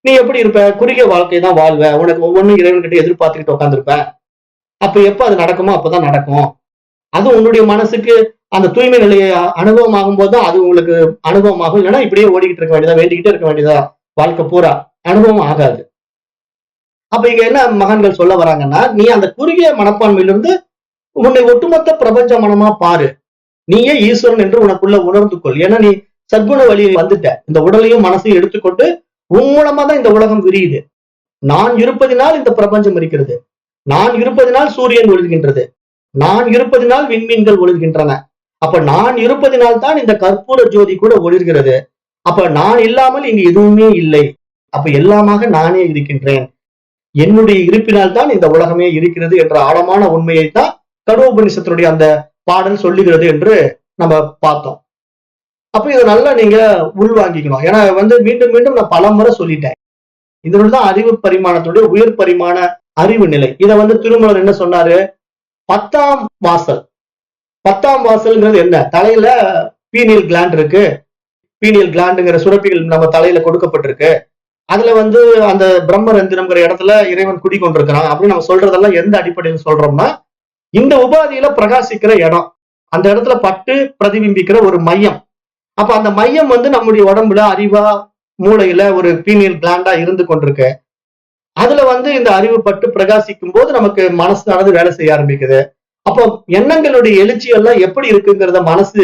நீ எப்படி இருப்ப, குறுகிய வாழ்க்கை தான் வாழ்வ. உனக்கு ஒவ்வொன்றும் இறைவன்கிட்ட எதிர்பார்த்துக்கிட்டு உட்காந்துருப்ப. அப்ப எப்ப அது நடக்குமோ அப்பதான் நடக்கும். அது உன்னுடைய மனசுக்கு அந்த தூய்மை நிலையை அனுபவம் ஆகும் போதுதான் அது உங்களுக்கு அனுபவம் ஆகும். இல்லைன்னா இப்படியே ஓடிக்கிட்டு இருக்க வேண்டியதா, வேண்டிக்கிட்டே இருக்க வேண்டியதா, வாழ்க்கை பூரா அனுபவம் ஆகாது. அப்ப இங்க என்ன மகான்கள் சொல்ல வராங்கன்னா, நீ அந்த குறுகிய மனப்பான்மையிலிருந்து உன்னை ஒட்டுமொத்த பிரபஞ்ச மனமா பாரு, நீயே ஈஸ்வரன் என்று உனக்குள்ள உணர்ந்து கொள். ஏன்னா நீ சத்குண வழியை வந்துட்ட. இந்த உடலையும் மனசையும் எடுத்துக்கொண்டு உன் மூலமா தான் இந்த உலகம் விரியுது. நான் இருப்பதினால் இந்த பிரபஞ்சம் இருக்கிறது, நான் இருப்பதினால் சூரியன் ஒழுகின்றது, நான் இருப்பதினால் விண்மீன்கள் ஒழுகின்றன. அப்ப நான் இருப்பதினால் தான் இந்த கற்பூர ஜோதி கூட ஒளிர்கிறது. அப்ப நான் இல்லாமல் இங்கு எதுவுமே இல்லை. அப்ப எல்லாமாக நானே இருக்கின்றேன், என்னுடைய இருப்பினால் தான் இந்த உலகமே இருக்கிறது என்ற ஆழமான உண்மையை தான் கடோபனிஷத்தினுடைய அந்த பாடல் சொல்லுகிறது என்று நம்ம பார்த்தோம். அப்ப இதை நல்லா நீங்க உள்வாங்கிக்கணும். ஏன்னா வந்து மீண்டும் மீண்டும் நான் பல முறை சொல்லிட்டேன், இதனுடன் அறிவு பரிமாணத்துடைய உயர் பரிமாண அறிவு நிலை. இதை வந்து திருமூலர் என்ன சொன்னாரு, 10ஆம் வாசல். 10ஆம் வாசல்ங்கிறது என்ன, தலையில பீனியல் கிளாண்ட் இருக்கு, பீனியல் கிளாண்டுங்கிற சுரப்பிகள் நம்ம தலையில கொடுக்கப்பட்டிருக்கு. அதுல வந்து அந்த பிரம்மரந்திரம்ங்கிற இடத்துல இறைவன் குடிக்கொண்டிருக்கிறான் அப்படின்னு நம்ம சொல்றதெல்லாம் எந்த அடிப்படையில் சொல்றோம்னா, இந்த உபாதியில பிரகாசிக்கிற இடம், அந்த இடத்துல பட்டு பிரதிபிம்பிக்கிற ஒரு மையம். அப்ப அந்த மையம் வந்து நம்முடைய உடம்புல அறிவா மூளையில ஒரு பீனியல் கிளாண்டா இருந்து கொண்டிருக்கு. அதுல வந்து இந்த அறிவு பட்டு பிரகாசிக்கும் போது நமக்கு மனசானது வேலை செய்ய ஆரம்பிக்குது. அப்போ எண்ணங்களுடைய எழுச்சி எல்லாம் எப்படி இருக்குங்கிறத மனசு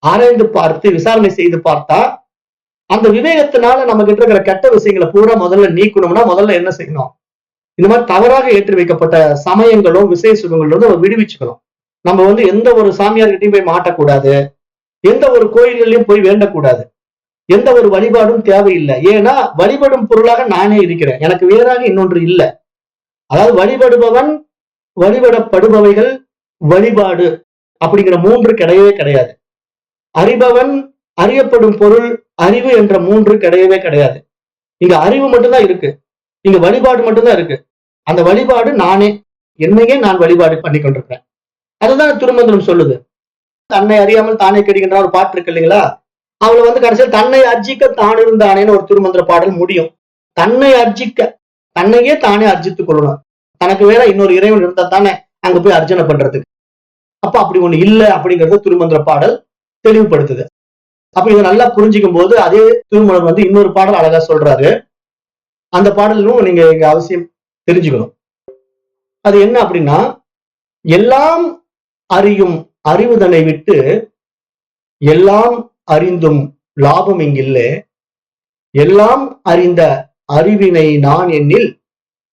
ஆராய்ந்து பார்த்து விசாரணை செய்து பார்த்தா, அந்த விவேகத்தினால நம்ம கிட்ட இருக்கிற கெட்ட விஷயங்களை பூரா முதல்ல நீக்கணும்னா முதல்ல என்ன செய்யணும், இந்த மாதிரி தவறாக ஏற்றி வைக்கப்பட்ட சமயங்களும் விசேஷ சுகங்களும் நம்ம விடுவிச்சுக்கணும். நம்ம வந்து எந்த ஒரு சாமியார்கிட்டையும் போய் மாட்டக்கூடாது, எந்த ஒரு கோயில்களையும் போய் வேண்டக்கூடாது, எந்த ஒரு வழிபாடும் தேவையில்லை. ஏன்னா வழிபடும் பொருளாக நானே இருக்கிறேன், எனக்கு வேறாக இன்னொன்று இல்லை. அதாவது வழிபடுபவன், வழிபடப்படுபவைகள், வழிபாடு அப்படிங்கிற 3 கிடையவே கிடையாது. அறிபவன், அறியப்படும் பொருள், அறிவு என்ற 3 கிடையவே கிடையாது. இங்க அறிவு மட்டும்தான் இருக்கு, இங்க வழிபாடு மட்டும்தான் இருக்கு. அந்த வழிபாடு நானே, என்னையே நான் வழிபாடு பண்ணி கொண்டிருக்கிறேன். அதுதான் திருமந்திரம் சொல்லுது. தன்னை அறியாமல் தானே கெடுகின்ற ஒரு பாட்டு இருக்கு இல்லைங்களா, அவளை வந்து கடைசியில் தன்னை அர்ஜிக்க தான் இருந்தானேன்னு ஒரு திருமந்திர பாடல் முடியும். தன்னை அர்ஜிக்க, தன்னையே தானே அர்ஜித்துக் கொள்ளணும். தனக்கு வேற இன்னொரு இறைவன் இருந்தா தானே அங்க போய் அர்ச்சனை பண்றதுக்கு. அப்ப அப்படி ஒண்ணு இல்லை அப்படிங்கறது திருமந்திர பாடல் தெளிவுபடுத்துது. அப்ப இதை நல்லா புரிஞ்சுக்கும் போது அதே திருமூலர் வந்து இன்னொரு பாடல் அழகா சொல்றாரு. அந்த பாடலும் நீங்க இங்க அவசியம் தெரிஞ்சுக்கணும். அது என்ன அப்படின்னா, எல்லாம் அறியும் அறிவுதனை விட்டு எல்லாம் அறிந்தும் லாபம் இங்கில்லே, எல்லாம் அறிந்த அறிவினை நான் எண்ணில்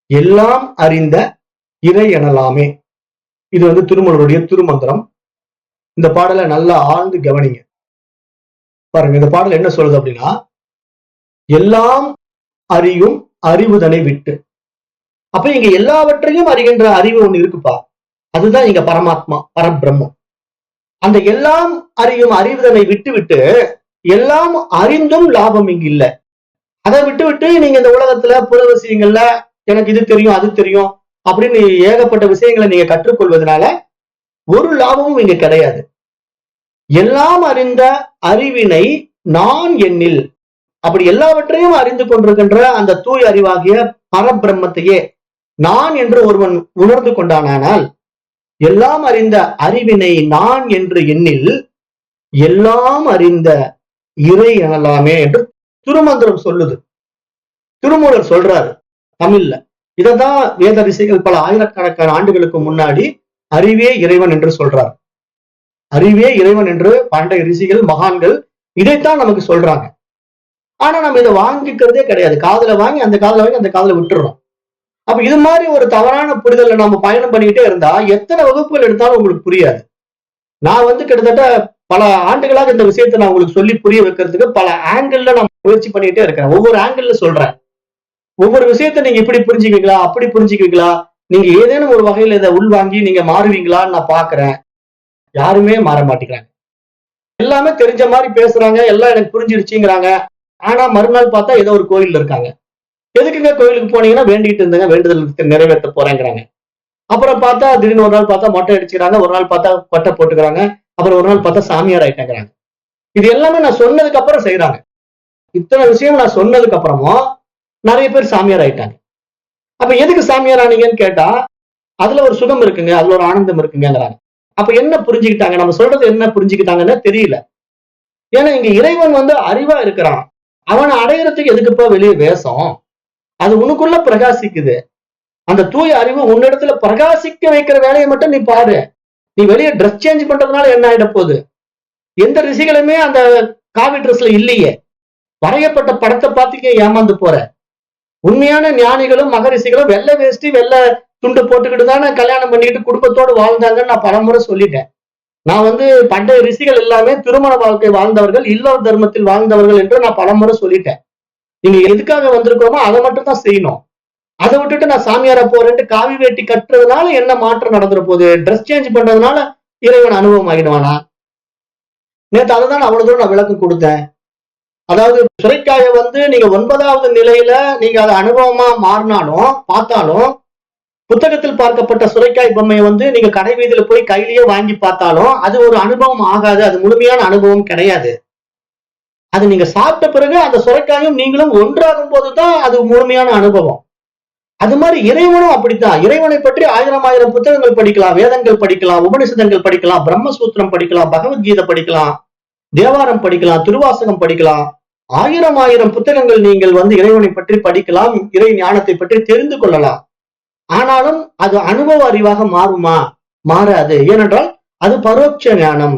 எல்லாம் அறிந்த இறை எனலாமே. இது வந்து திருமூலருடைய திருமந்திரம். இந்த பாடலை நல்லா ஆழ்ந்து கவனிங்க. பாருங்க, இந்த பாடல் என்ன சொல்லுது அப்படின்னா, எல்லாம் அறியும் அறிவுதனை விட்டு. அப்ப இங்க எல்லாவற்றையும் அறிகின்ற அறிவு ஒண்ணு இருக்குப்பா. அதுதான் இங்க பரமாத்மா, பரபிரம்மம். அந்த எல்லாம் அறியும் அறிவுதனை விட்டு விட்டு எல்லாம் அறிந்தும் லாபம் இங்கு இல்ல. அதை விட்டு விட்டு நீங்க இந்த உலகத்துல புற விஷயங்கள்ல எனக்கு இது தெரியும் அது தெரியும் அப்படின்னு ஏகப்பட்ட விஷயங்களை நீங்க கற்றுக்கொள்வதனால ஒரு லாபமும் இங்க கிடையாது. எல்லாம் அறிந்த அறிவினை நான் எண்ணில், அப்படி எல்லாவற்றையும் அறிந்து கொண்டிருக்கின்ற அந்த தூய் அறிவாகிய பரபிரம்மத்தையே நான் என்று ஒருவன் உணர்ந்து கொண்டானால், எல்லாம் அறிந்த அறிவினை நான் என்று எண்ணில் எல்லாம் அறிந்த இறை எனலாமே என்று திருமந்திரம் சொல்லுது. திருமூலர் சொல்றாரு தமிழ்ல. இததான் வேத ரிஷிகள் பல ஆயிரக்கணக்கான ஆண்டுகளுக்கு முன்னாடி அறிவே இறைவன் என்று சொல்றார். அறிவே இறைவன் என்று பண்டைய ரிஷிகள் மகான்கள் இதைத்தான் நமக்கு சொல்றாங்க. ஆனா நம்ம இதை வாங்கிக்கிறதே கிடையாது. காதுல வாங்கி அந்த காதுல வாங்கி அந்த காதுல விட்டுறோம். அப்ப இது மாதிரி ஒரு தவறான புரிதல்ல நம்ம பயணம் பண்ணிக்கிட்டே இருந்தா எத்தனை வகுப்புகள் எடுத்தாலும் உங்களுக்கு புரியாது. நான் கிட்டத்தட்ட பல ஆண்டுகளாக இந்த விஷயத்தை நான் உங்களுக்கு சொல்லி புரிய வைக்கிறதுக்கு பல ஆங்கிள் நான் முயற்சி பண்ணிட்டே இருக்கிறேன். ஒவ்வொரு ஆங்கிள் சொல்றேன். ஒவ்வொரு விஷயத்த நீங்க இப்படி புரிஞ்சுக்குவீங்களா அப்படி புரிஞ்சுக்குவீங்களா, நீங்க ஏதேனும் ஒரு வகையில இதை உள்வாங்கி நீங்க மாறுவீங்களான்னு நான் பாக்குறேன். யாருமே மாற மாட்டேங்கிறாங்க. எல்லாமே தெரிஞ்ச மாதிரி பேசுறாங்க, எல்லாம் எனக்கு புரிஞ்சிருச்சுங்கிறாங்க. ஆனா மறுநாள் பார்த்தா ஏதோ ஒரு கோயில்ல இருக்காங்க. எதுக்குங்க கோயிலுக்கு போனீங்கன்னா வேண்டிட்டு இருந்தேங்க, வேண்டுதலுக்கு நிறைவேற்ற போறேங்கிறாங்க. அப்புறம் பார்த்தா திடீர்னு ஒரு நாள் பார்த்தா மொட்டை அடிச்சுக்கிறாங்க, ஒரு நாள் பார்த்தா கொட்டை போட்டுக்கிறாங்க, அப்புறம் ஒரு நாள் பார்த்தா சாமியார் ஆயிட்டாங்கிறாங்க. இது எல்லாமே நான் சொன்னதுக்கு அப்புறம் செய்யறாங்க. இத்தனை விஷயம் நான் சொன்னதுக்கு அப்புறமும் நிறைய பேர் சாமியார் ஆயிட்டாங்க. அப்ப எதுக்கு சாமியார் ஆனீங்கன்னு கேட்டா அதுல ஒரு சுகம் இருக்குங்க, அதுல ஒரு ஆனந்தம் இருக்குங்கிறாங்க. அப்ப என்ன புரிஞ்சுக்கிட்டாங்க, நம்ம சொல்றது என்ன புரிஞ்சுக்கிட்டாங்கன்னு தெரியல. ஏன்னா இங்க இறைவன் அறிவா இருக்கிறான். அவனை அடையிறதுக்கு எதுக்குப்பா வெளியே வேஷம்? அது உனக்குள்ள பிரகாசிக்குது. அந்த தூய அறிவு உன்னிடத்துல பிரகாசிக்க வைக்கிற வேலையை மட்டும் நீ பாரு. நீ வெளியே ட்ரெஸ் சேஞ்ச் பண்றதுனால என்ன ஆயிட போகுது? எந்த ரிஷிகளுமே அந்த காவி ட்ரெஸ்ல இல்லையே. வரையப்பட்ட படத்தை பார்த்துக்க ஏமாந்து போற. உண்மையான ஞானிகளும் மகரிஷிகளும் வெள்ளை வேஷ்டி வெள்ளை துண்டு போட்டுக்கிட்டு தானே கல்யாணம் பண்ணிக்கிட்டு குடும்பத்தோடு வாழ்ந்தாங்கன்னு நான் பலமுறை சொல்லிட்டேன். நான் பண்டைய ரிஷிகள் எல்லாமே திருமண வாழ்க்கை வாழ்ந்தவர்கள், இல்லற தர்மத்தில் வாழ்ந்தவர்கள் என்று நான் பலமுறை சொல்லிட்டேன். நீங்க எதுக்காக வந்திருக்கிறோமோ அதை மட்டும் தான் செய்யணும். அதை விட்டுட்டு நான் சாமியார போறேன்ட்டு காவி வேட்டி கட்டுறதுனால என்ன மாற்றம் நடந்துற போகுது? ட்ரெஸ் சேஞ்ச் பண்றதுனால இறைவன் அனுபவம் ஆகிடுவானா? நேற்று அதை தான் அவ்வளவு தூரம் நான் விளக்கம் கொடுத்தேன். அதாவது சுரைக்காய நீங்க 9வது நிலையில நீங்க அதை அனுபவமா மாறினாலும் பார்த்தாலும், புத்தகத்தில் பார்க்கப்பட்ட சுரைக்காய் பொம்மையை நீங்க கடை வீதியில போய் கையிலேயே வாங்கி பார்த்தாலும் அது ஒரு அனுபவம் ஆகாது. அது முழுமையான அனுபவம் கிடையாது. அது நீங்க சாப்பிட்ட பிறகு அந்த சுரைக்காயும் நீங்களும் ஒன்றாகும் போதுதான் அது முழுமையான அனுபவம். அது மாதிரி இறைவனும் அப்படித்தான். இறைவனை பற்றி ஆயிரம் புத்தகங்கள் படிக்கலாம், வேதங்கள் படிக்கலாம், உபனிஷதங்கள் படிக்கலாம், பிரம்மசூத்திரம் படிக்கலாம், பகவத்கீதை படிக்கலாம், தேவாரம் படிக்கலாம், திருவாசகம் படிக்கலாம். ஆயிரம் புத்தகங்கள் நீங்கள் இறைவனை பற்றி படிக்கலாம், இறை ஞானத்தை பற்றி தெரிந்து கொள்ளலாம். ஆனாலும் அது அனுபவ அறிவாக மாறுமா? மாறாது. ஏனென்றால் அது பரோட்ச ஞானம்,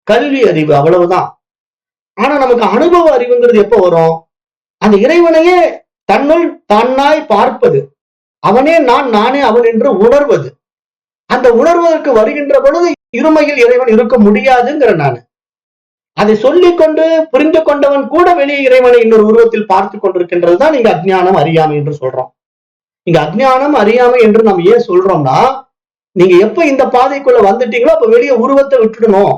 கல்வி அறிவு, அவ்வளவுதான். ஆனா நமக்கு அனுபவ அறிவுங்கிறது எப்ப வரும்? அந்த இறைவனையே தன்னுள் தன்னாய் பார்ப்பது, அவனே நான் நானே அவன் என்று உணர்வது. அந்த உணர்வதற்கு வருகின்ற பொழுது இருமையில் இறைவன் இருக்க முடியாதுங்கிற நான். அதை சொல்லிக் கொண்டு புரிந்து கொண்டவன் கூட வெளியே இறைவனை இன்னொரு உருவத்தில் பார்த்து கொண்டிருக்கின்றதுதான் இங்க அஜ்ஞானம் அறியாமை என்று சொல்றோம். இங்க அஜ்ஞானம் அறியாமை என்று நம்ம ஏன் சொல்றோம்னா, நீங்க எப்ப இந்த பாதைக்குள்ள வந்துட்டீங்களோ அப்ப வெளியே உருவத்தை விட்டுடணும்.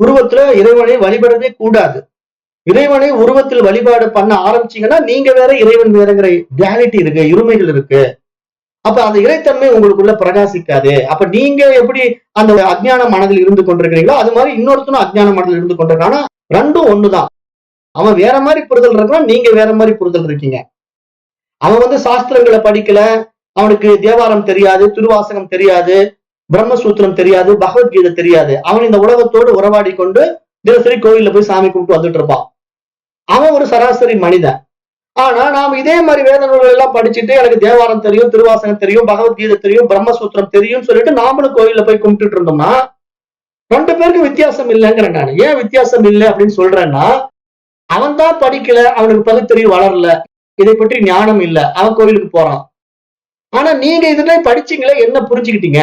உருவத்துல இறைவனை வழிபடவே கூடாது. இறைவனை உருவத்தில் வழிபாடு பண்ண ஆரம்பிச்சீங்கன்னா நீங்க வேற இறைவன் வேறங்கிற ரியாலிட்டி இருக்கு, இருமைகள் இருக்கு. அப்ப அந்த இறைத்தன்மை உங்களுக்குள்ள பிரகாசிக்காது. அப்ப நீங்க எப்படி அந்த அஜ்ஞான மனதில் இருந்து கொண்டிருக்கிறீங்களோ அது மாதிரி இன்னொருத்தனும் அஜ்ஞான மனதில் இருந்து கொண்டிருக்கானா, ரெண்டும் ஒண்ணுதான். அவன் வேற மாதிரி புரிதல் இருக்கான், நீங்க வேற மாதிரி புரிதல் இருக்கீங்க. அவன் சாஸ்திரங்களை படிக்கல, அவனுக்கு தேவாரம் தெரியாது, திருவாசகம் தெரியாது, பிரம்மசூத்திரம் தெரியாது, பகவத்கீதை தெரியாது. அவன் இந்த உலகத்தோடு உறவாடி கொண்டு தினசரி கோயில்ல போய் சாமி கும்பிட்டு வந்துட்டு இருப்பான். அவன் ஒரு சராசரி மனிதன். ஆனா நாம இதே மாதிரி வேத நூல்கள் எல்லாம் படிச்சுட்டு எனக்கு தேவாரம் தெரியும், திருவாசகம் தெரியும், பகவத்கீதை தெரியும், பிரம்மசூத்திரம் தெரியும் சொல்லிட்டு நாமளும் கோயில்ல போய் கும்பிட்டுட்டு இருந்தோம்னா ரெண்டு பேருக்கு வித்தியாசம் இல்லைங்கிறேன் நான். ஏன் வித்தியாசம் இல்லை அப்படின்னு சொல்றேன்னா, அவன் தான் படிக்கல, அவனுக்கு பகுத்தறிவு வளரல, இதை பற்றி ஞானம் இல்லை, அவன் கோயிலுக்கு போறான். ஆனா நீங்க இதுல படிச்சீங்களே, என்ன புரிஞ்சுக்கிட்டீங்க?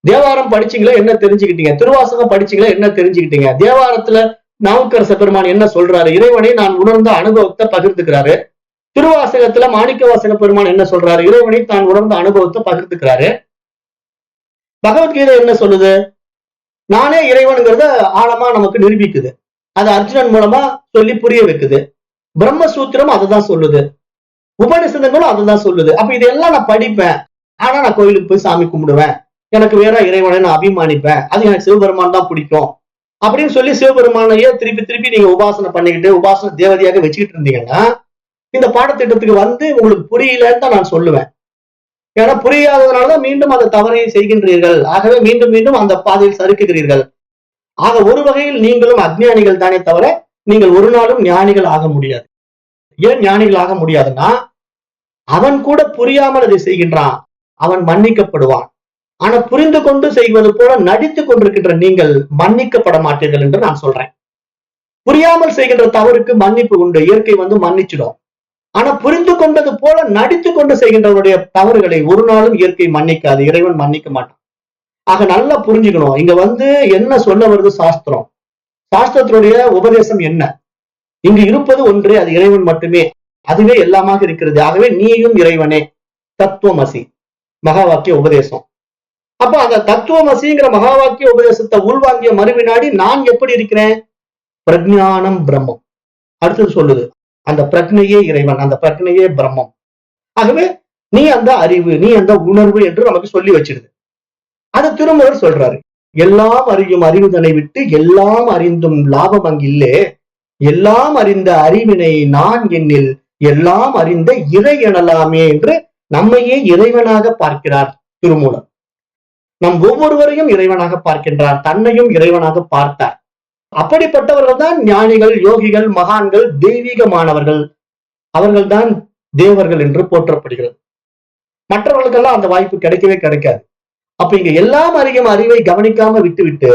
தேவாரம் படிச்சீங்களா, என்ன தெரிஞ்சுக்கிட்டீங்க? திருவாசகம் படிச்சீங்களா, என்ன தெரிஞ்சுக்கிட்டீங்க? தேவாரத்துல நாவுக்கரச பெருமான் என்ன சொல்றாரு? இறைவனை நான் உணர்ந்த அனுபவத்தை பகிர்ந்துக்கிறாரு. திருவாசகத்துல மாணிக்க வாசக பெருமான் என்ன சொல்றாரு? இறைவனை தான் உணர்ந்த அனுபவத்தை பகிர்ந்துக்கிறாரு. பகவத்கீதை என்ன சொல்லுது? நானே இறைவனுங்கிறத ஆழமா நமக்கு நிரூபிக்குது. அது அர்ஜுனன் மூலமா சொல்லி புரிய வைக்குது. பிரம்மசூத்திரம் அதுதான் சொல்லுது. உபநிஷதங்களும் அதுதான் சொல்லுது. அப்ப இதெல்லாம் நான் படிப்பேன். ஆனா நான் கோயிலுக்கு போய் சாமி கும்பிடுவேன். எனக்கு வேற இறைவனை நான் அபிமானிப்பேன். அது எனக்கு சிவபெருமான் தான் பிடிக்கும் அப்படின்னு சொல்லி சிவபெருமானையே திருப்பி திருப்பி நீங்க உபாசனை பண்ணிக்கிட்டு உபாசனை தேவதையாக வச்சுக்கிட்டு இருந்தீங்கன்னா இந்த பாடத்திட்டத்துக்கு வந்து உங்களுக்கு புரியலன்னு தான் நான் சொல்லுவேன். ஏன்னா புரியாததுனாலதான் மீண்டும் அந்த தவறை செய்கின்றீர்கள். ஆகவே மீண்டும் மீண்டும் அந்த பாதையில் சறுக்குகிறீர்கள். ஆக ஒரு வகையில் நீங்களும் அஞ்ஞானிகள் தானே தவிர நீங்கள் ஒரு நாளும் ஞானிகள் ஆக முடியாது. ஏன் ஞானிகள் ஆக முடியாதுன்னா அவன் கூட புரியாமல் அதை செய்கின்றான், அவன் மன்னிக்கப்படுவான். ஆனா புரிந்து கொண்டு செய்வது போல நடித்துக் கொண்டிருக்கின்ற நீங்கள் மன்னிக்கப்பட மாட்டீர்கள் என்று நான் சொல்றேன். புரியாமல் செய்கின்ற தவறுக்கு மன்னிப்பு உண்டு, இயற்கை வந்து மன்னிச்சிடும். ஆனா புரிந்து கொண்டது போல நடித்து கொண்டு செய்கின்றவருடைய தவறுகளை ஒரு நாளும் இயற்கை மன்னிக்காது, இறைவன் மன்னிக்க மாட்டான். ஆக நல்லா புரிஞ்சுக்கணும். இங்க வந்து என்ன சொல்ல வருது சாஸ்திரம்? சாஸ்திரத்தினுடைய உபதேசம் என்ன? இங்கு இருப்பது ஒன்றே, அது இறைவன் மட்டுமே. அதுவே எல்லாமாக இருக்கிறது. ஆகவே நீயும் இறைவனே, தத்துவமசி, மகா வாக்கிய உபதேசம். அப்ப அந்த தத்துவமசிங்கிற மகா வாக்கிய உபதேசத்தை உள்வாங்கிய மறுவினாடி நான் எப்படி இருக்கிறேன்? பிரஜானம் பிரம்மம். அடுத்தது சொல்லுது அந்த பிரக்னையே இறைவன், அந்த பிரக்னையே பிரம்மம். ஆகவே நீ அந்த அறிவு, நீ அந்த உணர்வு என்று நமக்கு சொல்லி வச்சிருது. அது திருமூலர் சொல்றாரு, எல்லாம் அறியும் அறிவுதனை விட்டு எல்லாம் அறிந்தும் லாபம் அங்கில்லே, எல்லாம் அறிந்த அறிவினை நான் என்னில் எல்லாம் அறிந்த இறை எனலாமே என்று நம்மையே இறைவனாக பார்க்கிறார் திருமூலர். நம் ஒவ்வொருவரையும் இறைவனாக பார்க்கின்றார், தன்னையும் இறைவனாக பார்த்தார். அப்படிப்பட்டவர்கள் தான் ஞானிகள், யோகிகள், மகான்கள், தெய்வீகமானவர்கள். அவர்கள்தான் தேவர்கள் என்று போற்றப்படுகிறது. மற்றவர்களுக்கெல்லாம் அந்த வாய்ப்பு கிடைக்கவே கிடைக்காது. அப்ப இங்க எல்லாம் அறியும் அறிவை கவனிக்காம விட்டுவிட்டு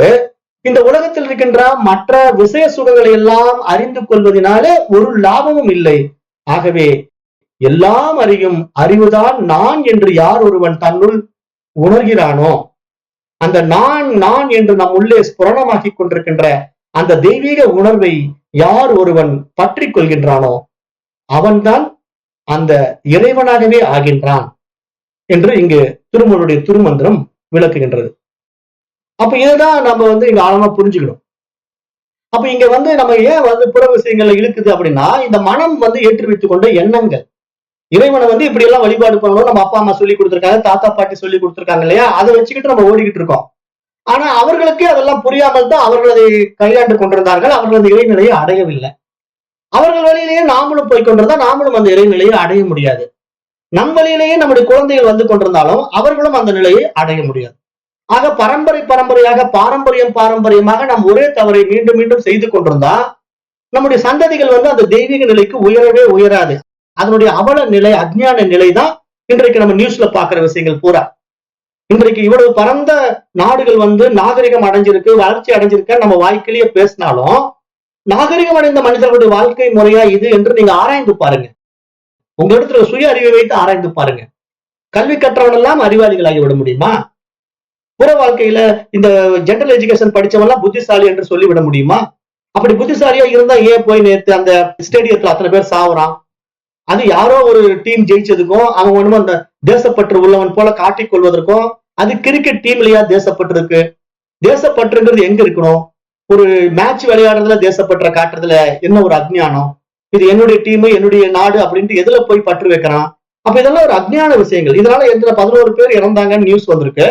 இந்த உலகத்தில் இருக்கின்ற மற்ற விஷய சுகங்களை எல்லாம் அறிந்து கொள்வதனாலே ஒரு லாபமும் இல்லை. ஆகவே எல்லாம் அறியும் அறிவுதான் நான் என்று யார் ஒருவன் தன்னுள் உணர்கிறானோ, அந்த நான் நான் என்று நம் உள்ளே ஸ்புரணமாக்கி கொண்டிருக்கின்ற அந்த தெய்வீக உணர்வை யார் ஒருவன் பற்றி கொள்கின்றானோ அவன்தான் அந்த இறைவனாகவே ஆகின்றான் என்று இங்கு திருமூலருடைய திருமந்திரம் விளக்குகின்றது. அப்ப இதுதான் நம்ம வந்து இங்க ஆழமா புரிஞ்சுக்கணும். அப்ப இங்க வந்து நம்ம ஏன் வந்து புற விஷயங்கள்ல இழுக்குது அப்படின்னா, இந்த மனம் வந்து ஏற்றி வைத்துக் கொண்ட எண்ணங்கள். இறைவனை வந்து இப்படி எல்லாம் வழிபாடு பண்ணணும், நம்ம அப்பா அம்மா சொல்லி கொடுத்திருக்காங்க, தாத்தா பாட்டி சொல்லி கொடுத்திருக்காங்க இல்லையா, அதை வச்சுக்கிட்டு நம்ம ஓடிக்கிட்டு இருக்கோம். ஆனா அவர்களுக்கே அதெல்லாம் புரியாமல் தான் அவர்கள் அதை கையாண்டு கொண்டிருந்தார்கள். அவர்கள் அந்த இறைநிலையை அடையவில்லை. அவர்கள் வழியிலேயே நாமளும் போய் கொண்டிருந்தா நாமளும் அந்த இறைநிலையை அடைய முடியாது. நம் வழியிலேயே நம்முடைய குழந்தைகள் வந்து கொண்டிருந்தாலும் அவர்களும் அந்த நிலையை அடைய முடியாது. ஆக பரம்பரை பரம்பரையாக பாரம்பரியமாக நாம் ஒரே தவறை மீண்டும் மீண்டும் செய்து கொண்டிருந்தா நம்முடைய சந்ததிகள் வந்து அந்த தெய்வீக நிலைக்கு உயரவே உயராது. அதனுடைய அவல நிலை, அஞ்ஞான நிலை தான் இன்றைக்கு நம்ம நியூஸ்ல பாக்குற விஷயங்கள் பூரா. இன்றைக்கு இவ்வளவு பரந்த நாடுகள் வந்து நாகரிகம் அடைஞ்சிருக்கு, வளர்ச்சி அடைஞ்சிருக்க நம்ம வாய்க்கிலேயே பேசினாலும் நாகரிகம் அடைந்த மனிதர்களுடைய வாழ்க்கை முறையா இது என்று நீங்க ஆராய்ந்து பாருங்க. உங்க இடத்துல சுய அறிவை வைத்து ஆராய்ந்து பாருங்க. கல்வி கற்றவன் எல்லாம் அறிவாளிகளாகி விட முடியுமா? புற வாழ்க்கையில இந்த ஜெனரல் எஜுகேஷன் படிச்சவன் எல்லாம் புத்திசாலி என்று சொல்லிவிட முடியுமா? அப்படி புத்திசாலியா இருந்தா ஏன் போய் நேற்று அந்த ஸ்டேடியத்துல அத்தனை பேர் சாவுறான்? அது யாரோ ஒரு டீம் ஜெயிச்சதுக்கும் அவன் ஒண்ணும் அந்த தேசப்பற்று உள்ளவன் போல காட்டிக் கொள்வதற்கும், அது கிரிக்கெட் டீம்லயா தேசப்பற்று இருக்கு? தேசப்பற்றுங்கிறது எங்க இருக்கணும்? ஒரு மேட்ச் விளையாடுறதுல தேசப்பற்ற காட்டுறதுல என்ன ஒரு அஜ்ஞானம்? இது என்னுடைய டீம், என்னுடைய நாடு அப்படின்ட்டு எதுல போய் பற்று வைக்கிறான்? அப்ப இதெல்லாம் ஒரு அஜ்ஞான விஷயங்கள். இதனால எந்த 11 பேர் இறந்தாங்கன்னு நியூஸ் வந்திருக்கு.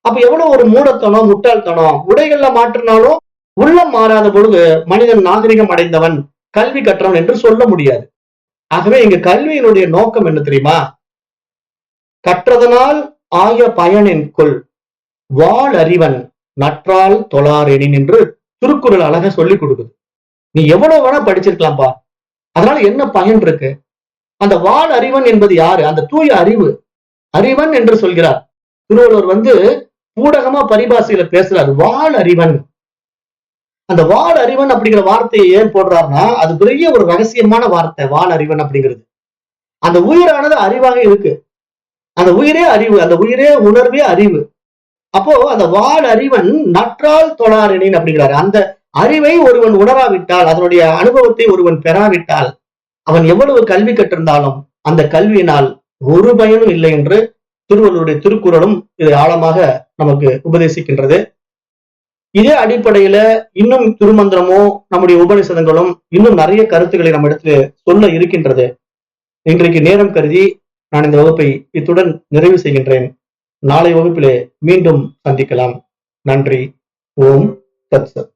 அப்ப எவ்வளவு ஒரு மூடத்தனம், முட்டாள்தனம். உடைகள்ல மாற்றினாலும் உள்ளம் மாறாத பொழுது மனிதன் நாகரிகம் அடைந்தவன், கல்வி கற்றவன் என்று சொல்ல முடியாது. ஆகவே இங்க கல்வியினுடைய நோக்கம் என்ன தெரியுமா? கற்றதனால் ஆய பயனின் கொள் வாழ் அறிவன் நற்றால் தொழாரெனின் என்று திருக்குறள் அழகா சொல்லி கொடுக்குது. நீ எவ்வளவு வேணா படிச்சிருக்கலாம்பா, அதனால என்ன பயன் இருக்கு? அந்த வாழ் அறிவன் என்பது யாரு? அந்த தூய அறிவு. அறிவன் என்று சொல்கிறார் திருவள்ளுவர். வந்து ஊடகமா பரிபாசையில பேசுறாரு, வாழ் அறிவன். அந்த வாழ் அறிவன் அப்படிங்கிற வார்த்தையை ஏன் போடுறாருன்னா, அது பெரிய ஒரு ரகசியமான வார்த்தை. வாழ் அறிவன் அப்படிங்கிறது அந்த உயிரானது அறிவாக இருக்கு. அந்த உயிரே அறிவு, அந்த உயிரே உணர்வே அறிவு. அப்போ அந்த வாழ் அறிவன் நற்றால் தொழாரெனின் அப்படிங்கிறாரு. அந்த அறிவை ஒருவன் உணராவிட்டால், அதனுடைய அனுபவத்தை ஒருவன் பெறாவிட்டால் அவன் எவ்வளவு கல்வி கற்றிருந்தாலும் அந்த கல்வியினால் ஒரு பயனும் இல்லை என்று திருவள்ளுவருடைய திருக்குறளும் இதை ஆழமாக நமக்கு உபதேசிக்கின்றது. இதே அடிப்படையில இன்னும் திருமந்திரமோ நம்முடைய உபநிஷதங்களும் இன்னும் நிறைய கருத்துக்களை நம்ம இடத்துல சொல்ல இருக்கின்றது. இன்றைக்கு நேரம் கருதி நான் இந்த வகுப்பை இத்துடன் நிறைவு செய்கின்றேன். நாளை வகுப்பிலே மீண்டும் சந்திக்கலாம். நன்றி. ஓம் தத் சத்.